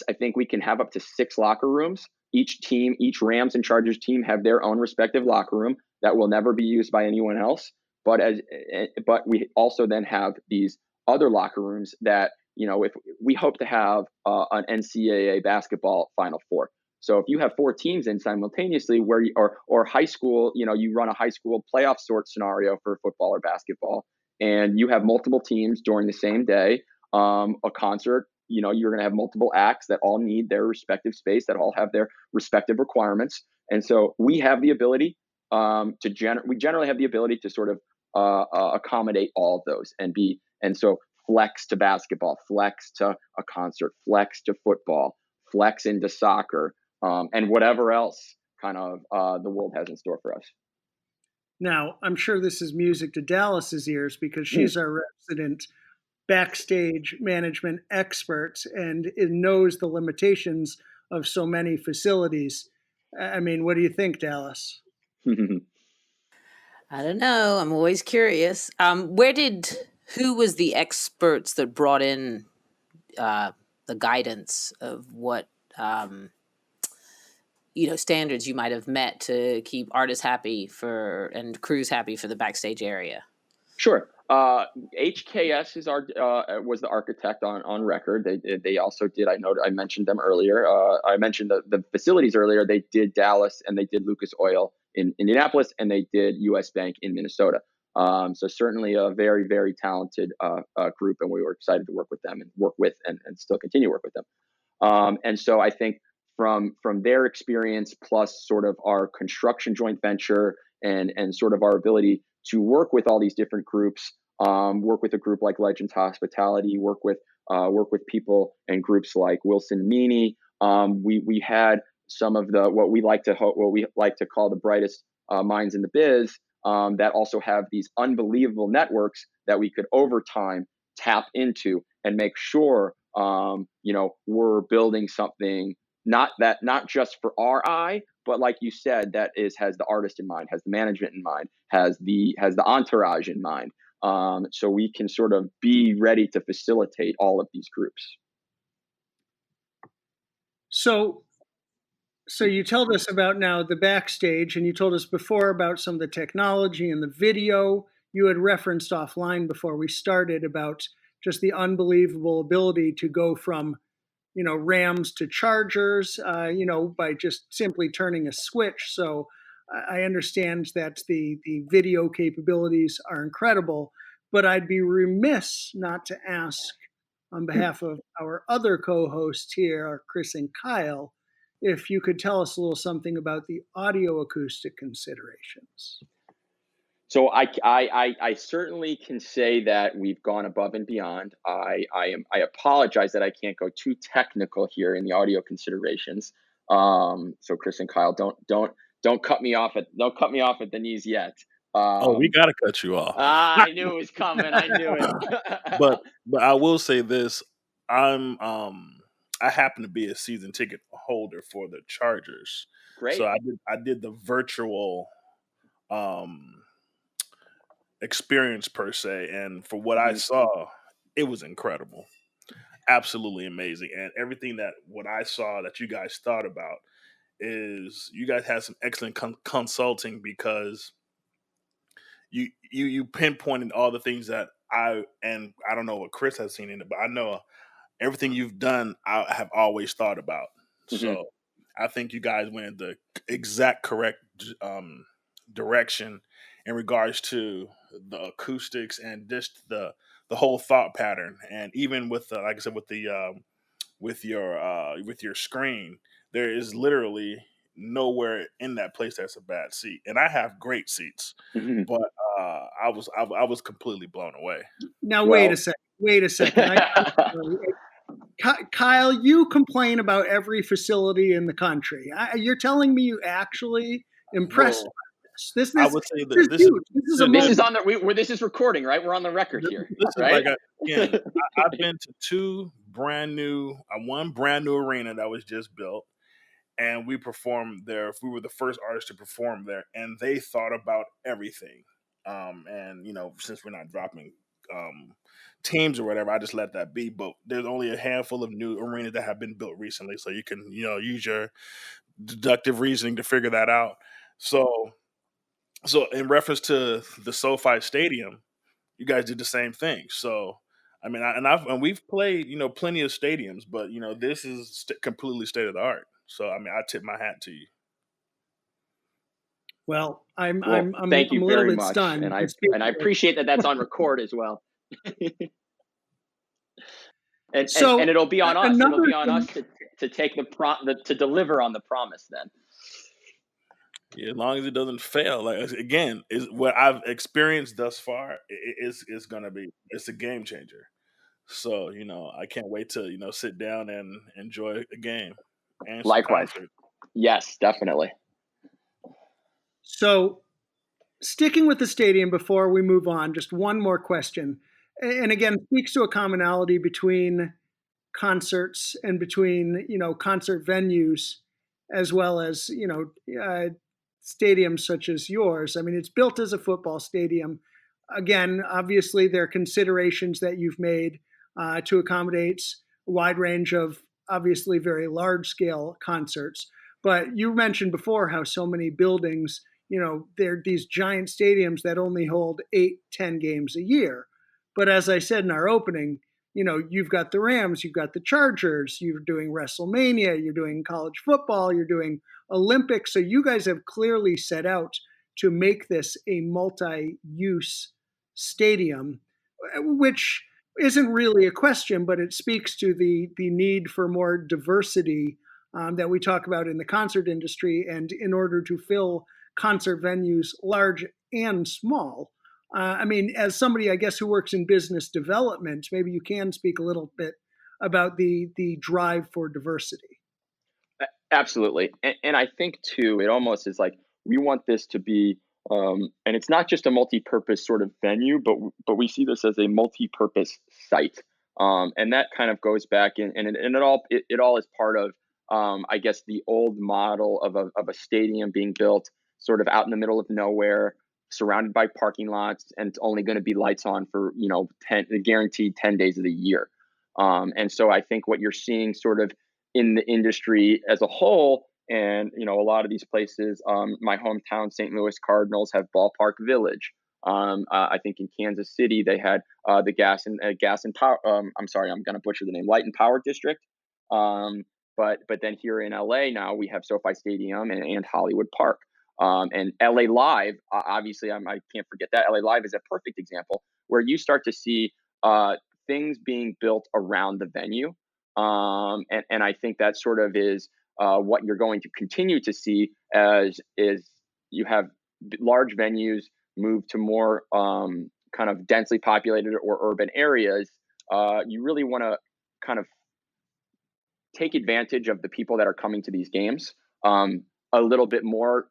I think we can have up to 6 locker rooms. Each Rams and Chargers team have their own respective locker room that will never be used by anyone else. But we also then have these other locker rooms that, if we hope to have an NCAA basketball Final Four. So if you have 4 teams in simultaneously, or high school, you run a high school playoff sort scenario for football or basketball, and you have multiple teams during the same day, a concert, you're going to have multiple acts that all need their respective space, that all have their respective requirements. And so we have the ability we generally have the ability to sort of accommodate all of those, and so flex to basketball, flex to a concert, flex to football, flex into soccer, and whatever else kind of the world has in store for us. Now, I'm sure this is music to Dallas's ears, because she's our resident backstage management expert and it knows the limitations of so many facilities. I mean, what do you think, Dallas? I don't know. I'm always curious. Who was the experts that brought in the guidance of what standards you might have met to keep artists happy and crews happy for the backstage area? Sure. HKS is our was the architect on record. They also did. I mentioned them earlier. I mentioned the facilities earlier. They did Dallas and they did Lucas Oil in Indianapolis and they did U.S. Bank in Minnesota. So certainly a very, very talented group, and we were excited to work with them and still continue to work with them. And so I think from their experience plus sort of our construction joint venture and sort of our ability to work with all these different groups, work with a group like Legends Hospitality, work with people and groups like Wilson Meany. We had some of what we like to call the brightest minds in the biz that also have these unbelievable networks that we could over time tap into and make sure we're building something not just for our eye, but like you said, has the artist in mind, has the management in mind, has the entourage in mind. So we can sort of be ready to facilitate all of these groups. So you told us about now the backstage, and you told us before about some of the technology and the video. You had referenced offline before we started about just the unbelievable ability to go from Rams to Chargers, by just simply turning a switch. So I understand that the video capabilities are incredible, but I'd be remiss not to ask on behalf of our other co-hosts here, Chris and Kyle, if you could tell us a little something about the audio acoustic considerations. So I certainly can say that we've gone above and beyond. I apologize that I can't go too technical here in the audio considerations. So Chris and Kyle, don't cut me off at the knees yet. We gotta cut you off. I knew it was coming. I knew it. but I will say this: I happen to be a season ticket holder for the Chargers. Great. So I did the virtual experience per se, and for what I saw, it was incredible, absolutely amazing. And everything what I saw that you guys thought about is you guys had some excellent consulting, because you pinpointed all the things that I don't know what Chris has seen in it, but I know everything you've done I have always thought about. So I think you guys went in the exact correct direction in regards to the acoustics and just the whole thought pattern. And even with like I said, with your screen, there is literally nowhere in that place that's a bad seat. And I have great seats, but I was completely blown away. Now wait a second. Kyle, you complain about every facility in the country. You're telling me you actually impressed by this? I would say that this is recording, right? We're on the record here. This right? is like I've been to two one brand new arena that was just built, and we performed there. We were the first artists to perform there, and they thought about everything. And since we're not dropping teams or whatever, I just let that be. But there's only a handful of new arenas that have been built recently, so you can use your deductive reasoning to figure that out. So in reference to the SoFi Stadium, you guys did the same thing. So I mean, we've played plenty of stadiums, but this is completely state of the art. So I mean, I tip my hat to you. Well, I'm thank you a little very bit much, stunned, and I appreciate that that's on record as well. and it'll be on us. It'll be on us to take to deliver on the promise then. Yeah, as long as it doesn't fail. Like again, is what I've experienced thus far. It's gonna be a game changer. So I can't wait to sit down and enjoy a game. And likewise, yes, definitely. So, sticking with the stadium before we move on, just one more question, and again speaks to a commonality between concerts and between concert venues as well as, stadiums such as yours. I mean, it's built as a football stadium. Again, obviously, there are considerations that you've made to accommodate a wide range of obviously very large scale concerts. But you mentioned before how so many buildings, they're these giant stadiums that only hold 8, 10 games a year. But as I said in our opening, you've got the Rams, you've got the Chargers, you're doing WrestleMania, you're doing college football, you're doing Olympics. So you guys have clearly set out to make this a multi-use stadium, which isn't really a question, but it speaks to the need for more diversity that we talk about in the concert industry. And in order to fill concert venues, large and small, I mean, as somebody, I guess, who works in business development, maybe you can speak a little bit about the drive for diversity. Absolutely. And I think too, it almost is like we want this to be, and it's not just a multi-purpose sort of venue, but we see this as a multi-purpose site. And that kind of goes back in, and it all is part of, I guess, the old model of a stadium being built sort of out in the middle of nowhere, surrounded by parking lots, and it's only going to be lights on for, 10 days of the year. And so I think what you're seeing sort of in the industry as a whole, and a lot of these places, my hometown, St. Louis Cardinals, have Ballpark Village. I think in Kansas City they had the gas and power. I'm sorry, I'm going to butcher the name. Light and Power District. But then here in LA now we have SoFi Stadium and Hollywood Park. And LA Live, obviously, I can't forget that. LA Live is a perfect example where you start to see things being built around the venue. And I think that sort of is what you're going to continue to see as is you have large venues move to more kind of densely populated or urban areas. You really want to kind of take advantage of the people that are coming to these games. A little bit more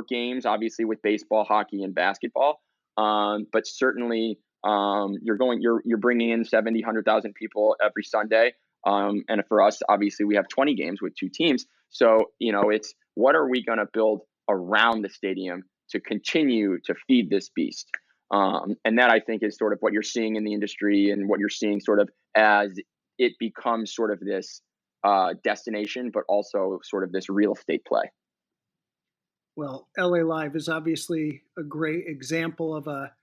games, obviously, with baseball, hockey, and basketball. But certainly, you're bringing in 70, 100,000 people every Sunday. And for us, obviously, we have 20 games with 2 teams. So, it's what are we going to build around the stadium to continue to feed this beast? And that, I think, is sort of what you're seeing in the industry and what you're seeing sort of as it becomes sort of this destination, but also sort of this real estate play. Well, LA Live is obviously a great example of a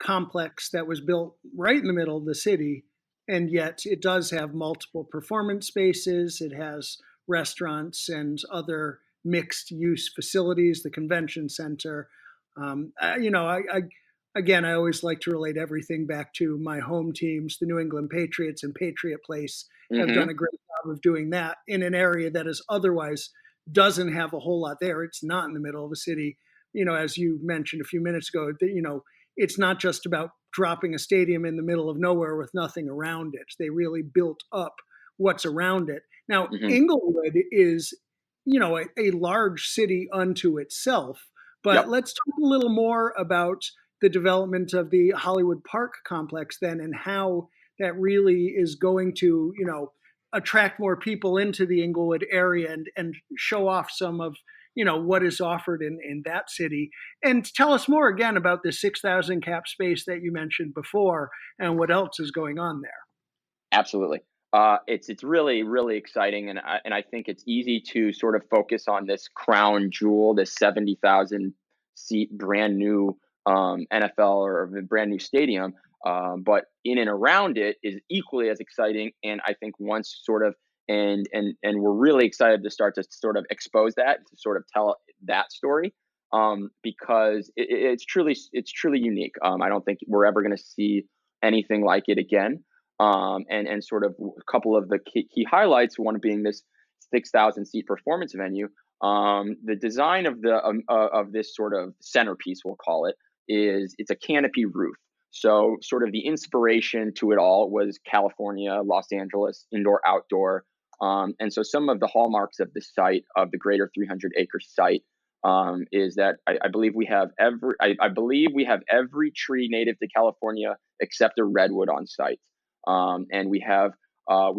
complex that was built right in the middle of the city, and yet it does have multiple performance spaces. It has restaurants and other mixed use facilities, the convention center. Again, I always like to relate everything back to my home teams. The New England Patriots and Patriot Place have done a great job of doing that in an area that is otherwise doesn't have a whole lot there. It's not in the middle of a city. As you mentioned a few minutes ago, it's not just about dropping a stadium in the middle of nowhere with nothing around it. They really built up what's around it. Now, Inglewood is, a large city unto itself. But let's talk a little more about the development of the Hollywood Park complex then, and how that really is going to, attract more people into the Inglewood area and show off some of, what is offered in that city. And tell us more again about the 6,000 cap space that you mentioned before and what else is going on there. Absolutely. It's really, really exciting. And I think it's easy to sort of focus on this crown jewel, this 70,000 seat brand new NFL or brand new stadium. But in and around it is equally as exciting. And I think once sort of, and we're really excited to start to sort of expose that, to sort of tell that story, because it's truly unique. I don't think we're ever going to see anything like it again. And sort of a couple of the key highlights, one being this 6,000 seat performance venue. The design of of this sort of centerpiece, we'll call it, it's a canopy roof. So sort of the inspiration to it all was California, Los Angeles, indoor, outdoor. And so some of the hallmarks of the site, of the greater 300-acre site, is that I believe we have every tree native to California except a redwood on site. And we have a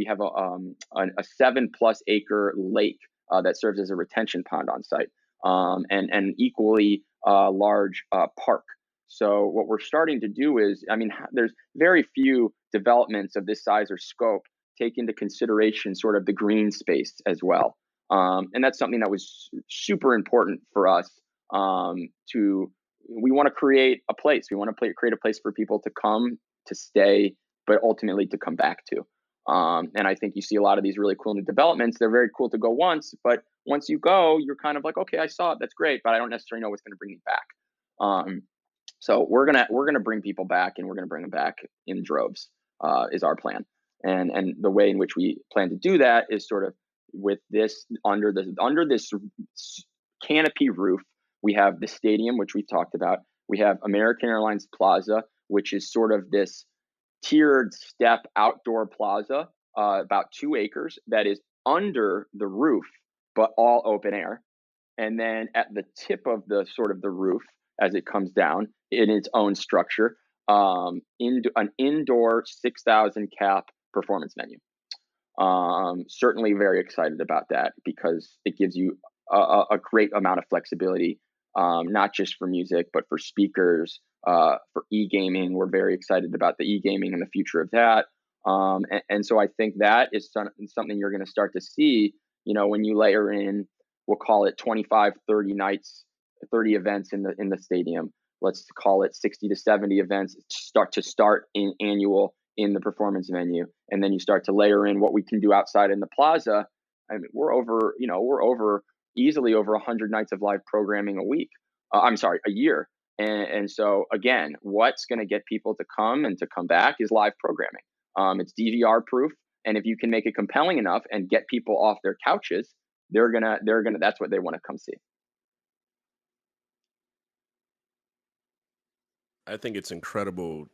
7+ acre lake that serves as a retention pond on site, and an equally large park. So what we're starting to do is, I mean, there's very few developments of this size or scope take into consideration sort of the green space as well. And that's something that was super important for us. We want to create a place. We want to create a place for people to come, to stay, but ultimately to come back to. And I think you see a lot of these really cool new developments. They're very cool to go once, but once you go, you're kind of like, okay, I saw it, that's great, but I don't necessarily know what's going to bring me back. So we're gonna bring people back, and we're gonna bring them back in droves. Is our plan, and the way in which we plan to do that is sort of with this under this canopy roof. We have the stadium, which we've talked about. We have American Airlines Plaza, which is sort of this tiered step outdoor plaza, about 2 acres, that is under the roof, but all open air. And then at the tip of the sort of the roof, as it comes down in its own structure, an indoor 6,000 cap performance venue. Certainly very excited about that because it gives you a great amount of flexibility, not just for music, but for speakers, for e-gaming. We're very excited about the e-gaming and the future of that. And so I think that is something you're going to start to see, when you layer in, we'll call it 25, 30 nights, 30 events in the stadium. Let's call it 60 to 70 events start in annual in the performance venue. And then you start to layer in what we can do outside in the plaza. I mean, we're easily over 100 nights of live programming a year. And so again, what's going to get people to come and to come back is live programming. It's DVR proof. And if you can make it compelling enough and get people off their couches, that's what they want to come see. I think it's incredible,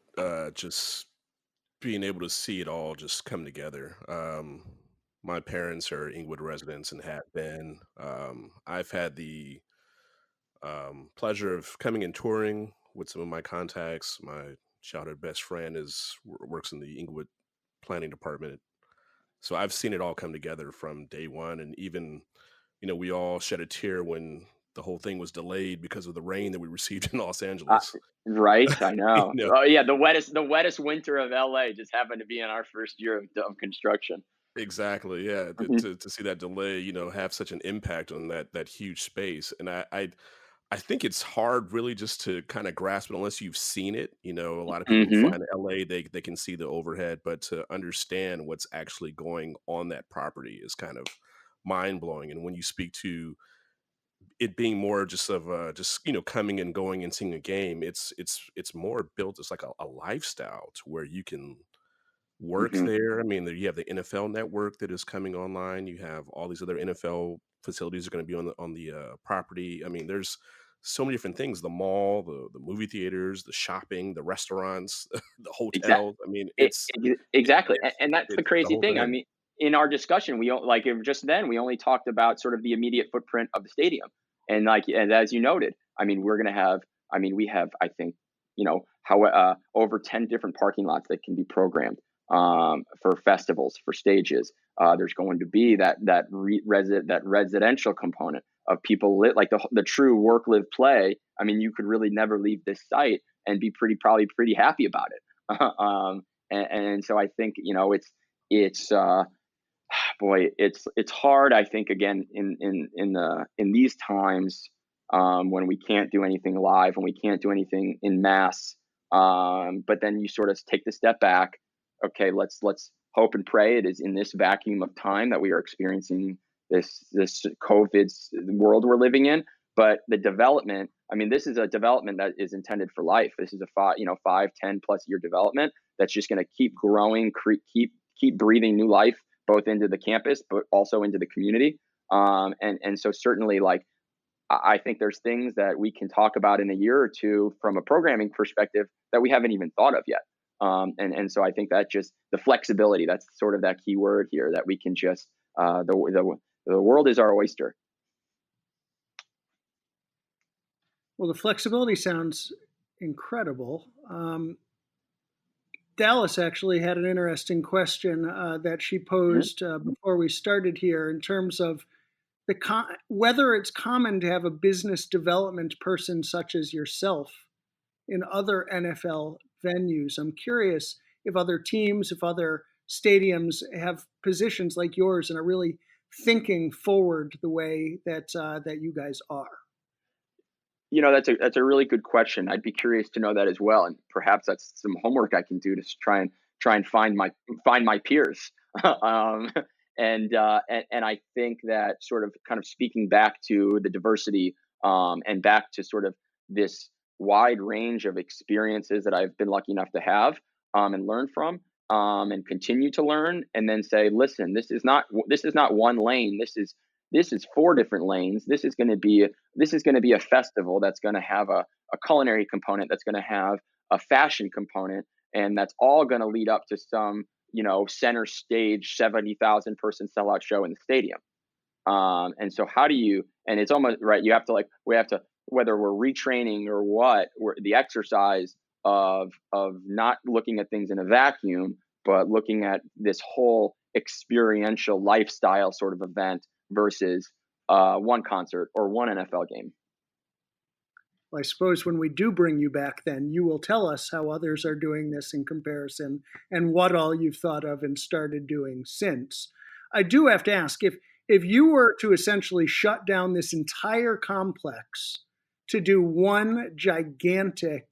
just being able to see it all just come together. My parents are Inglewood residents and have been. I've had the pleasure of coming and touring with some of my contacts. My childhood best friend works in the Inglewood planning department, so I've seen it all come together from day one. And even, we all shed a tear when the whole thing was delayed because of the rain that we received in Los Angeles. Right, I You know. know, Oh yeah, the wettest winter of LA just happened to be in our first year of construction. exactly. Yeah, Mhm. to see that delay, have such an impact on that huge space. And I think it's hard really just to kind of grasp it unless you've seen it. A lot of people who fly Mhm. to LA, they can see the overhead, but to understand what's actually going on that property is kind of mind blowing. And when you speak to it being more just of just coming and going and seeing a game, it's more built as like a lifestyle to where you can work Mhm. there. I mean, you have the NFL network that is coming online. You have all these other NFL facilities are going to be on the property. I mean, there's so many different things: the mall, the movie theaters, the shopping, the restaurants, the hotels. I mean, Exactly, it's and that's the it's the crazy whole thing. I thing. mean, in our discussion, just then we only talked about sort of the immediate footprint of the stadium, and as you noted, I mean, we're gonna have, I mean, we have, I think, how over 10 different parking lots that can be programmed, for festivals, for stages. There's going to be that residential component of people like the true work, live, play. I mean, you could really never leave this site and be probably pretty happy about it. And so I think, it's boy, it's hard. I think, again, in these times, when we can't do anything live, when we can't do anything in mass, but then you sort of take the step back. Okay, let's hope and pray it is in this vacuum of time that we are experiencing this COVID world we're living in. But the development, I mean, this is a development that is intended for life. This is a 5, 10 plus year development that's just going to keep growing, keep breathing new life, both into the campus, but also into the community. And so certainly, like, I think there's things that we can talk about in a year or two from a programming perspective that we haven't even thought of yet. And so I think that just the flexibility, that's sort of that key word here, that we can just, the world is our oyster. Well, the flexibility sounds incredible. Dallas actually had an interesting question that she Mhm. posed before we started here in terms of whether it's common to have a business development person such as yourself in other NFL venues. I'm curious if other teams, if other stadiums have positions like yours and are really thinking forward the way that that you guys are. That's a really good question. I'd be curious to know that as well, and perhaps that's some homework I can do to try and find my peers. um, and I think that sort of kind of speaking back to the diversity, and back to sort of this wide range of experiences that I've been lucky enough to have, and learn from, and continue to learn, and then say, listen, this is not one lane. This is four different lanes. This is going to be a festival that's going to have a culinary component, that's going to have a fashion component, and that's all going to lead up to some, center stage 70,000 person sellout show in the stadium. And so how do you, and it's almost right. We have to, whether we're retraining or what, the exercise of not looking at things in a vacuum, but looking at this whole experiential lifestyle sort of event versus one concert or one NFL game. Well, I suppose when we do bring you back, then you will tell us how others are doing this in comparison and what all you've thought of and started doing since. I do have to ask if you were to essentially shut down this entire complex to do one gigantic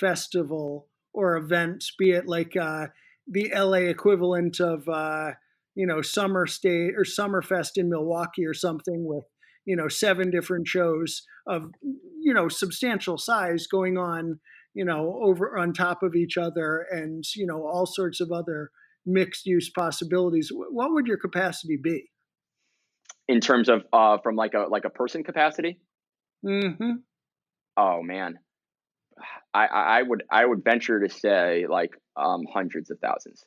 festival or event, be it like the LA equivalent of Summer State or Summerfest in Milwaukee or something with 7 different shows of substantial size going on over on top of each other, and all sorts of other mixed use possibilities. What would your capacity be in terms of from like a person capacity? Mm-hmm. Oh man, I would venture to say like hundreds of thousands.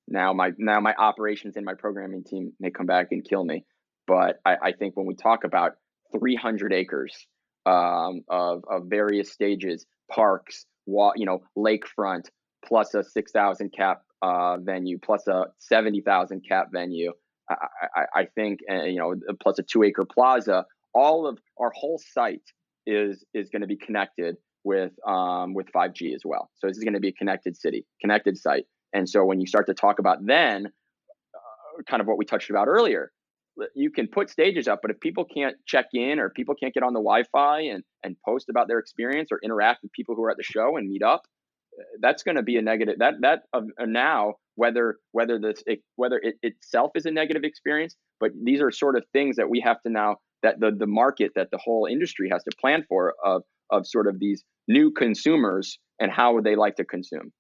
Now my operations and my programming team may come back and kill me, but I think when we talk about 300 acres, of various stages, parks, lakefront, plus a 6,000 cap venue, plus a 70,000 cap venue, I think, plus a 2 acre plaza, all of our whole site is going to be connected with 5G as well. So this is going to be a connected city, connected site. And so when you start to talk about then kind of what we touched about earlier, you can put stages up, but if people can't check in or people can't get on the Wi-Fi and post about their experience or interact with people who are at the show and meet up, that's going to be a negative. Now whether it itself is a negative experience, but these are sort of things that we have to now, that the market, that the whole industry has to plan for, of sort of these new consumers and how they like to consume.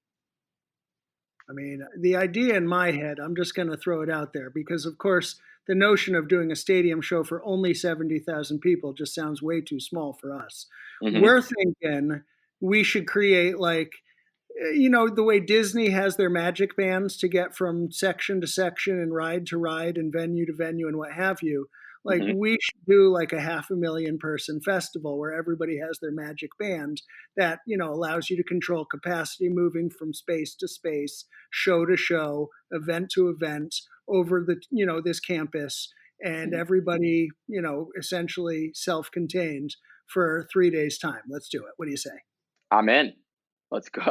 I mean, the idea in my head, I'm just going to throw it out there because, of course, the notion of doing a stadium show for only 70,000 people just sounds way too small for us. Mm-hmm. We're thinking we should create the way Disney has their magic bands to get from section to section and ride to ride and venue to venue and what have you. Mm-hmm. We should do like a 500,000 person festival where everybody has their magic band that, allows you to control capacity moving from space to space, show to show, event to event over this campus, and everybody, essentially self-contained for 3 days time. Let's do it. What do you say? I'm in. Let's go.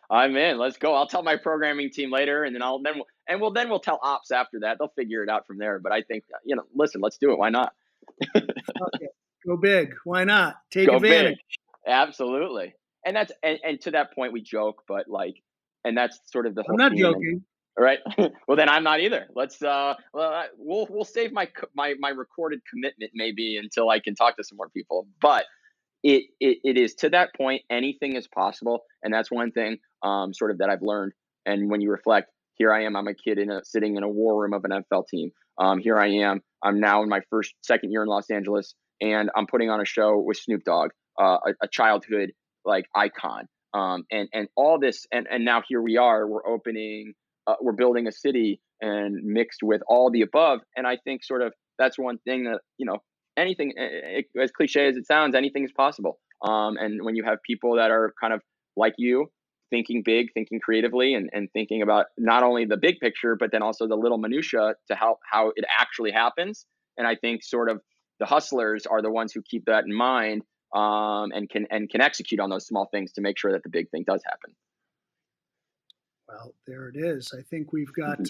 I'm in. Let's go. I'll tell my programming team later, and then we'll tell ops after that. They'll figure it out from there. But I think, listen, let's do it. Why not? Okay. Go big. Why not? Take advantage. Big. Absolutely. And that's and to that point we joke, but and that's sort of the whole. I'm not joking. All right. Well, then I'm not either. Let's we'll save my recorded commitment maybe until I can talk to some more people. But it is to that point, anything is possible. And that's one thing sort of that I've learned. And when you reflect, here I am, I'm a kid sitting in a war room of an NFL team. Here I am, I'm now in my second year in Los Angeles, and I'm putting on a show with Snoop Dogg, a childhood icon. And all this, and now here we are, we're building a city and mixed with all the above. And I think sort of that's one thing that, anything, as cliche as it sounds, anything is possible. And when you have people that are kind of like you, thinking big, thinking creatively, and thinking about not only the big picture, but then also the little minutia to how it actually happens, And I think sort of the hustlers are the ones who keep that in mind, and can execute on those small things to make sure that the big thing does happen. Well, there it is. I think we've got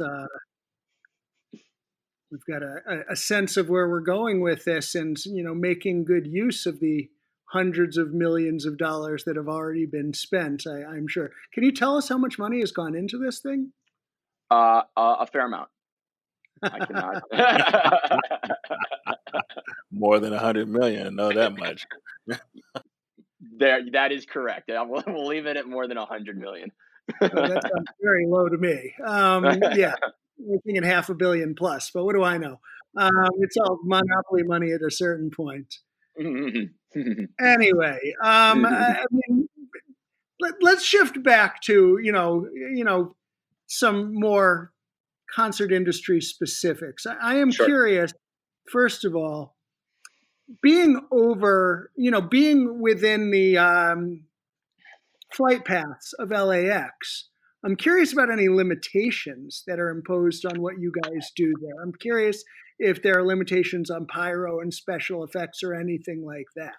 a sense of where we're going with this, and making good use of the hundreds of millions of dollars that have already been spent. I'm sure. Can you tell us how much money has gone into this thing? A fair amount. I cannot. More than 100 million. I know that much. That is correct. We'll leave it at more than 100 million. That sounds very low to me. Yeah, we're thinking $500 million plus, but what do I know? It's all monopoly money at a certain point. Anyway, I mean, let's shift back to some more concert industry specifics. I am Sure. curious, first of all, being within the flight paths of LAX. I'm curious about any limitations that are imposed on what you guys do there. I'm curious if there are limitations on pyro and special effects or anything like that.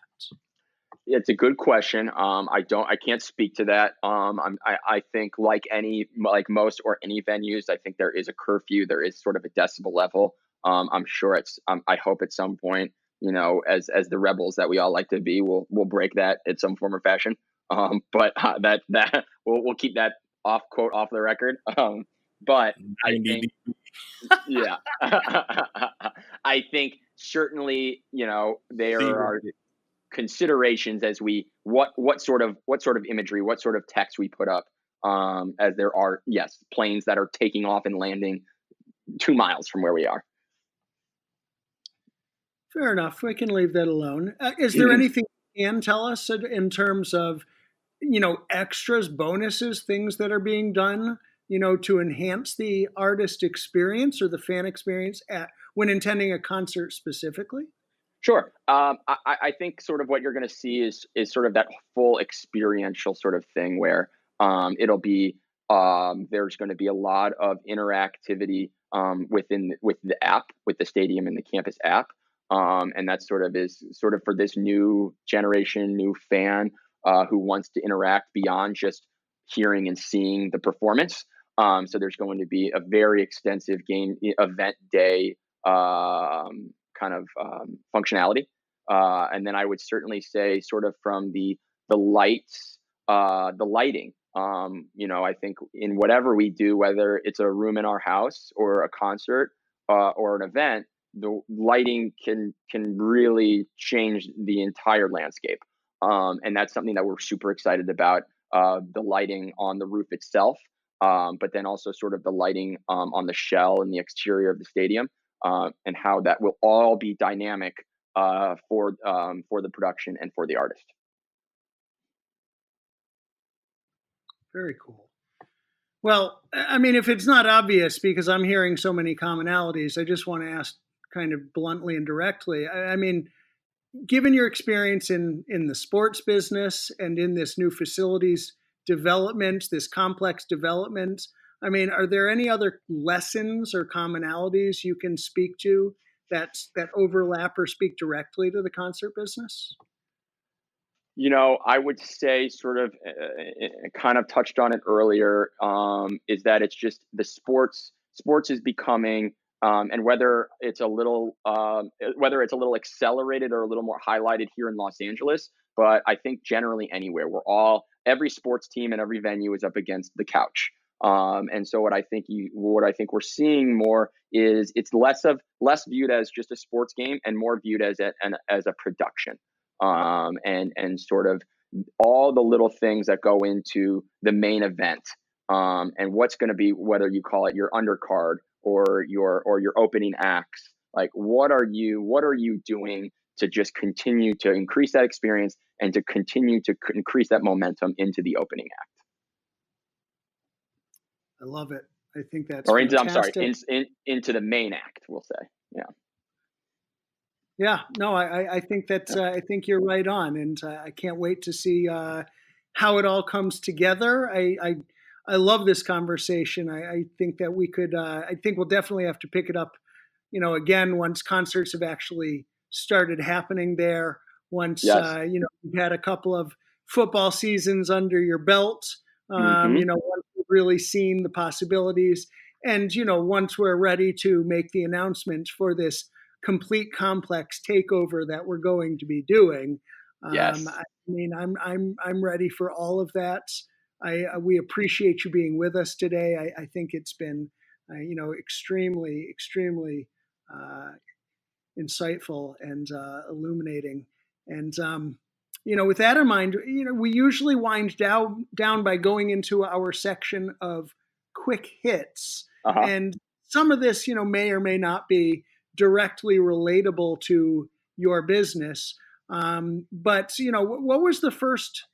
It's a good question. I can't speak to that. I think like most or any venues, I think there is a curfew. There is sort of a decibel level. I'm sure I hope at some point, as the rebels that we all like to be, we'll break that in some form or fashion. But that we'll keep that off the record. But I think, yeah, I think certainly, there are considerations as what sort of imagery, what sort of text we put up, as there are, yes, planes that are taking off and landing 2 miles from where we are. Fair enough. We can leave that alone. Is there anything you can tell us in terms of, extras, bonuses, things that are being done, to enhance the artist experience or the fan experience when attending a concert specifically? Sure. I think sort of what you're going to see is sort of that full experiential sort of thing where it'll be there's going to be a lot of interactivity with the app, with the stadium and the campus app, and that is for this new generation, new fan who wants to interact beyond just hearing and seeing the performance. So there's going to be a very extensive game event day functionality, and then I would certainly say sort of from the lights, the lighting. I think in whatever we do, whether it's a room in our house or a concert or an event, the lighting can really change the entire landscape, and that's something that we're super excited about. The lighting on the roof itself, but then also sort of the lighting on the shell and the exterior of the stadium. And how that will all be dynamic for the production and for the artist. Very cool. Well, I mean, if it's not obvious, because I'm hearing so many commonalities, I just want to ask kind of bluntly and directly. I mean, given your experience in the sports business and in this new facilities development, this complex development, I mean, are there any other lessons or commonalities you can speak to that overlap or speak directly to the concert business? I would say sort of kind of touched on it earlier, is that it's just the sports is becoming, and whether it's a little accelerated or a little more highlighted here in Los Angeles, but I think generally anywhere, every sports team and every venue is up against the couch. And so what I think we're seeing more is it's less viewed as just a sports game and more viewed as a production, and sort of all the little things that go into the main event, and what's going to be, whether you call it your undercard or your opening acts, like what are you doing to just continue to increase that experience and to continue to increase that momentum into the opening act. I love it. I think that's fantastic. I'm sorry, into the main act, we'll say. Yeah. Yeah. No, I think that's. I think you're right on, and I can't wait to see how it all comes together. I love this conversation. I think that we could. I think we'll definitely have to pick it up, again, once concerts have actually started happening there, once, Yes. you've had a couple of football seasons under your belt, Mm-hmm. once we've really seen the possibilities, and, once we're ready to make the announcement for this complete complex takeover that we're going to be doing. Yes. I mean, I'm ready for all of that. We appreciate you being with us today. I think it's been, extremely, extremely insightful and illuminating. And with that in mind, we usually wind down by going into our section of quick hits, Uh-huh. and some of this, may or may not be directly relatable to your business. But what was the first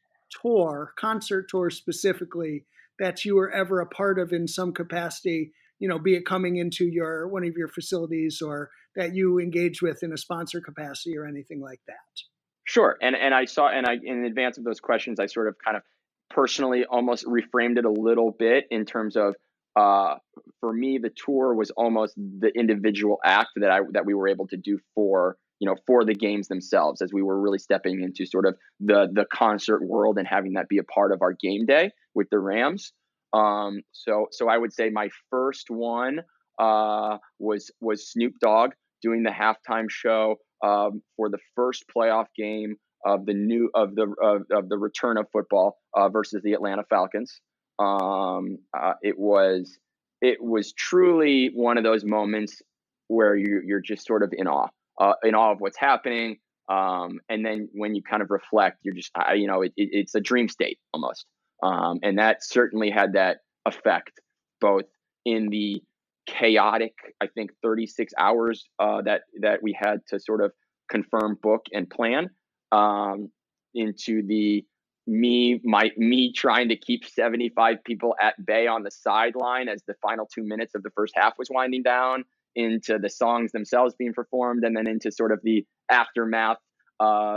concert tour specifically, that you were ever a part of in some capacity? Be it coming into one of your facilities, or that you engage with in a sponsor capacity, or anything like that. Sure. And I saw, and I, in advance of those questions, I sort of kind of personally almost reframed it a little bit in terms of, for me, the tour was almost the individual act that we were able to do for the games themselves, as we were really stepping into sort of the concert world and having that be a part of our game day with the Rams. So I would say my first one was Snoop Dogg doing the halftime show for the first playoff game of the return of football versus the Atlanta Falcons. It was truly one of those moments where you're just sort of in awe of what's happening. And then when you kind of reflect, you're just it's a dream state almost. And that certainly had that effect, both in the chaotic, I think, 36 hours that we had to sort of confirm, book, and plan, into the me trying to keep 75 people at bay on the sideline as the final 2 minutes of the first half was winding down, into the songs themselves being performed, and then into sort of the aftermath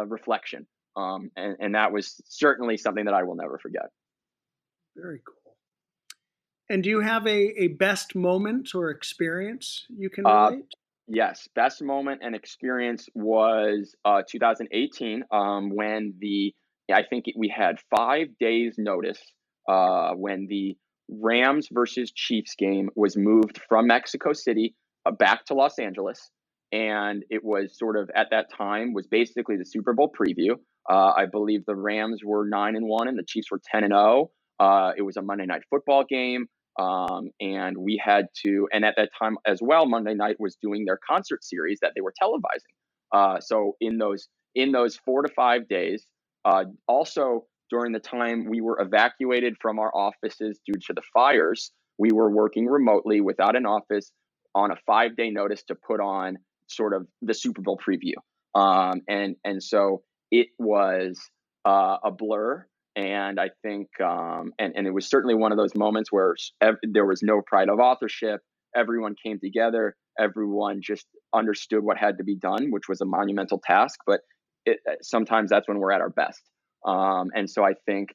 reflection. And that was certainly something that I will never forget. Very cool. And do you have a best moment or experience you can relate? Yes, best moment and experience was 2018, when I think we had 5 days notice when the Rams versus Chiefs game was moved from Mexico City back to Los Angeles, and it was sort of, at that time, was basically the Super Bowl preview. I believe the Rams were 9-1 and the Chiefs were 10-0. It was a Monday Night Football game. And we had to, and at that time as well, Monday Night was doing their concert series that they were televising. So in those 4 to 5 days, also during the time we were evacuated from our offices due to the fires, we were working remotely without an office on a 5-day notice to put on sort of the Super Bowl preview. And so it was a blur. And I think, and it was certainly one of those moments where there was no pride of authorship. Everyone came together. Everyone just understood what had to be done, which was a monumental task. But sometimes that's when we're at our best. And so I think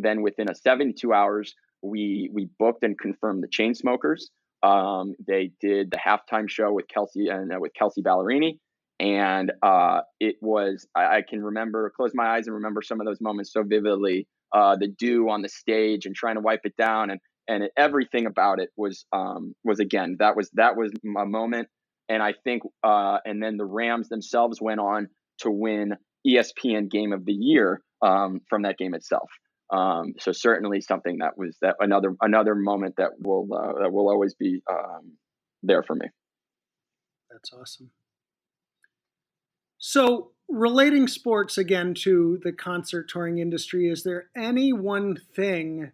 then within 72 hours, we booked and confirmed the Chainsmokers. They did the halftime show with Kelsey Ballerini. And it was, I can close my eyes and remember some of those moments so vividly. The dew on the stage and trying to wipe it down, and everything about it was again, that was my moment. And I think, and then the Rams themselves went on to win ESPN Game of the Year from that game itself. So certainly something that was another moment that will always be there for me. That's awesome. So, relating sports again to the concert touring industry, is there any one thing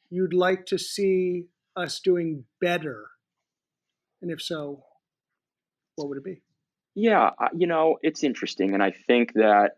you'd like to see us doing better? And if so, what would it be? Yeah, it's interesting. And I think that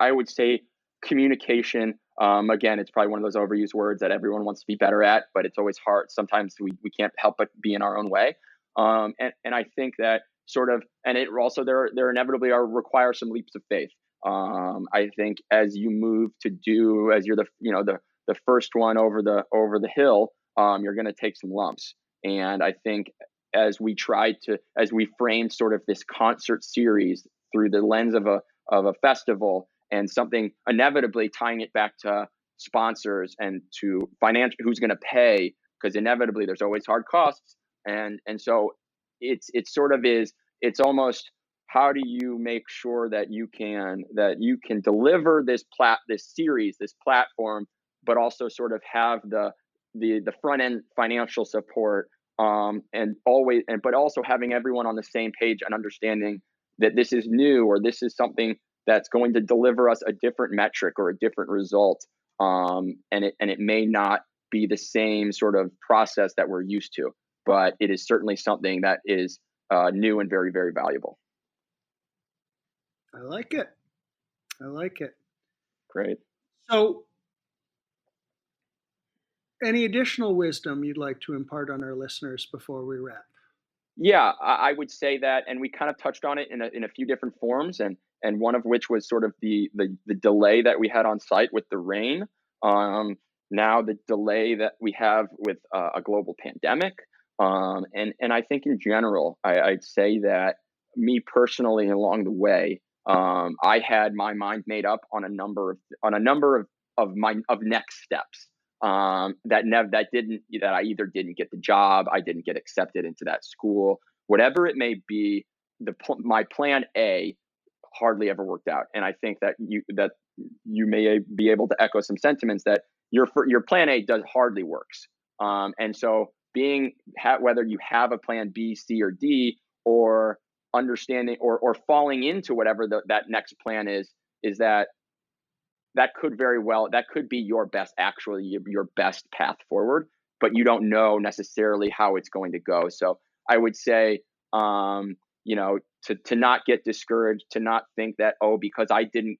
I would say communication. Again, it's probably one of those overused words that everyone wants to be better at, but it's always hard. Sometimes we can't help but be in our own way. And I think that sort of, and it also, there inevitably require some leaps of faith. I think as you move as you're the first one over the hill, you're going to take some lumps. And I think as we framed sort of this concert series through the lens of a festival, and something inevitably tying it back to sponsors and to financial, who's going to pay, because inevitably there's always hard costs. And so it's almost, how do you make sure that you can deliver this series, this platform, but also sort of have the front end financial support, but also having everyone on the same page and understanding that this is new, or this is something that's going to deliver us a different metric or a different result, and it may not be the same sort of process that we're used to, but it is certainly something that is new and very, very valuable. I like it. Great. So, any additional wisdom you'd like to impart on our listeners before we wrap? Yeah, I would say that, and we kind of touched on it in a few different forms, and one of which was sort of the delay that we had on site with the rain. Now the delay that we have with a global pandemic, and I think in general, I'd say that me personally, along the way, I had my mind made up on a number of next steps. That I either didn't get the job, I didn't get accepted into that school, whatever it may be. My plan A hardly ever worked out, and I think that you may be able to echo some sentiments that your plan A hardly works. And so whether you have a plan B, C, or D, or understanding or falling into whatever that next plan is that could be your best path forward, but you don't know necessarily how it's going to go. So I would say, to not get discouraged, to not think that, because I didn't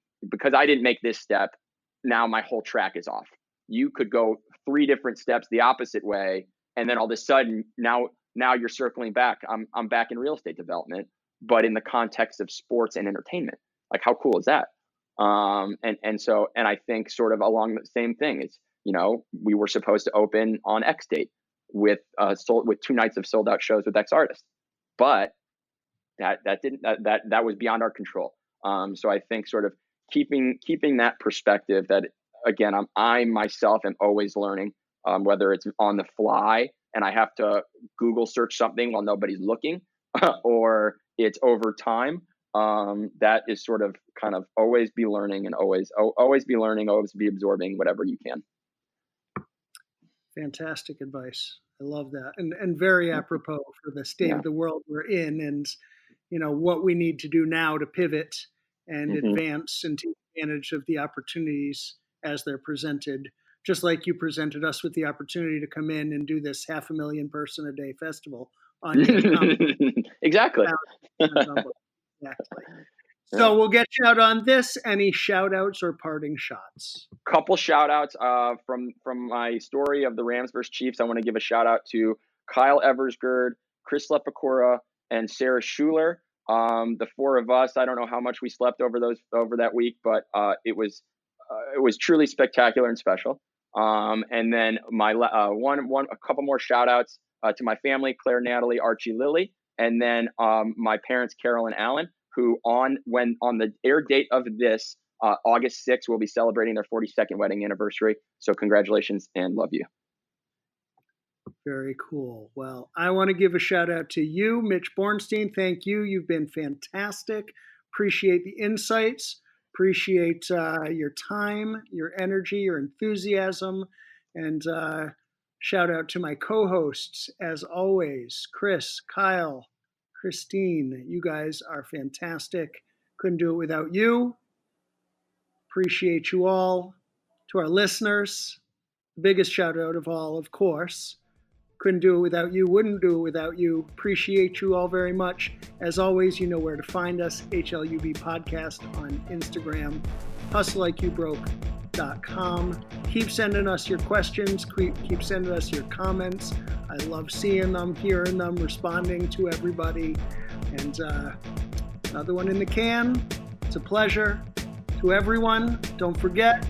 make this step, now my whole track is off. You could go 3 different steps the opposite way, and then all of a sudden now you're circling back. I'm back in real estate development, but in the context of sports and entertainment. Like, how cool is that? And I think sort of along the same thing, it's, we were supposed to open on X date with 2 nights of sold out shows with X artists, but that was beyond our control. So I think sort of keeping that perspective that, again, I myself am always learning, whether it's on the fly and I have to Google search something while nobody's looking, or it's over time. That is sort of kind of always be learning and always be learning, always be absorbing whatever you can. Fantastic advice. I love that. And very apropos for the state of the world we're in, and, what we need to do now to pivot and advance and take advantage of the opportunities as they're presented, just like you presented us with the opportunity to come in and do this 500,000 person a day festival on your Exactly. Exactly. So we'll get you out on this. Any shout outs or parting shots? Couple shout outs from my story of the Rams versus Chiefs. I want to give a shout out to Kyle Eversgerd, Chris Lepacora, and Sarah Schuler. The 4 of us, I don't know how much we slept over that week, but it was truly spectacular and special. And then a couple more shout outs to my family, Claire, Natalie, Archie, Lily. And then my parents, Carol and Alan, who on the air date of this, August 6th, will be celebrating their 42nd wedding anniversary. So congratulations and love you. Very cool. Well, I want to give a shout out to you, Mitch Bornstein. Thank you. You've been fantastic. Appreciate the insights. Appreciate your time, your energy, your enthusiasm. And shout out to my co-hosts, as always, Chris, Kyle, Christine. You guys are fantastic. Couldn't do it without you. Appreciate you all. To our listeners, the biggest shout out of all, of course. Couldn't do it without you, wouldn't do it without you. Appreciate you all very much. As always, you know where to find us, HLUB Podcast on Instagram, hustlelikeyouBroke.com. Keep sending us your questions. Keep sending us your comments. I love seeing them, hearing them, responding to everybody. And another one in the can. It's a pleasure. To everyone, don't forget,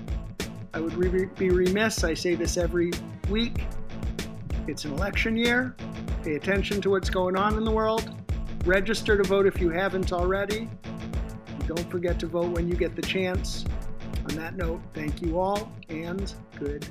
I would be remiss, I say this every week, it's an election year. Pay attention to what's going on in the world. Register to vote if you haven't already. And don't forget to vote when you get the chance. On that note, thank you all, and good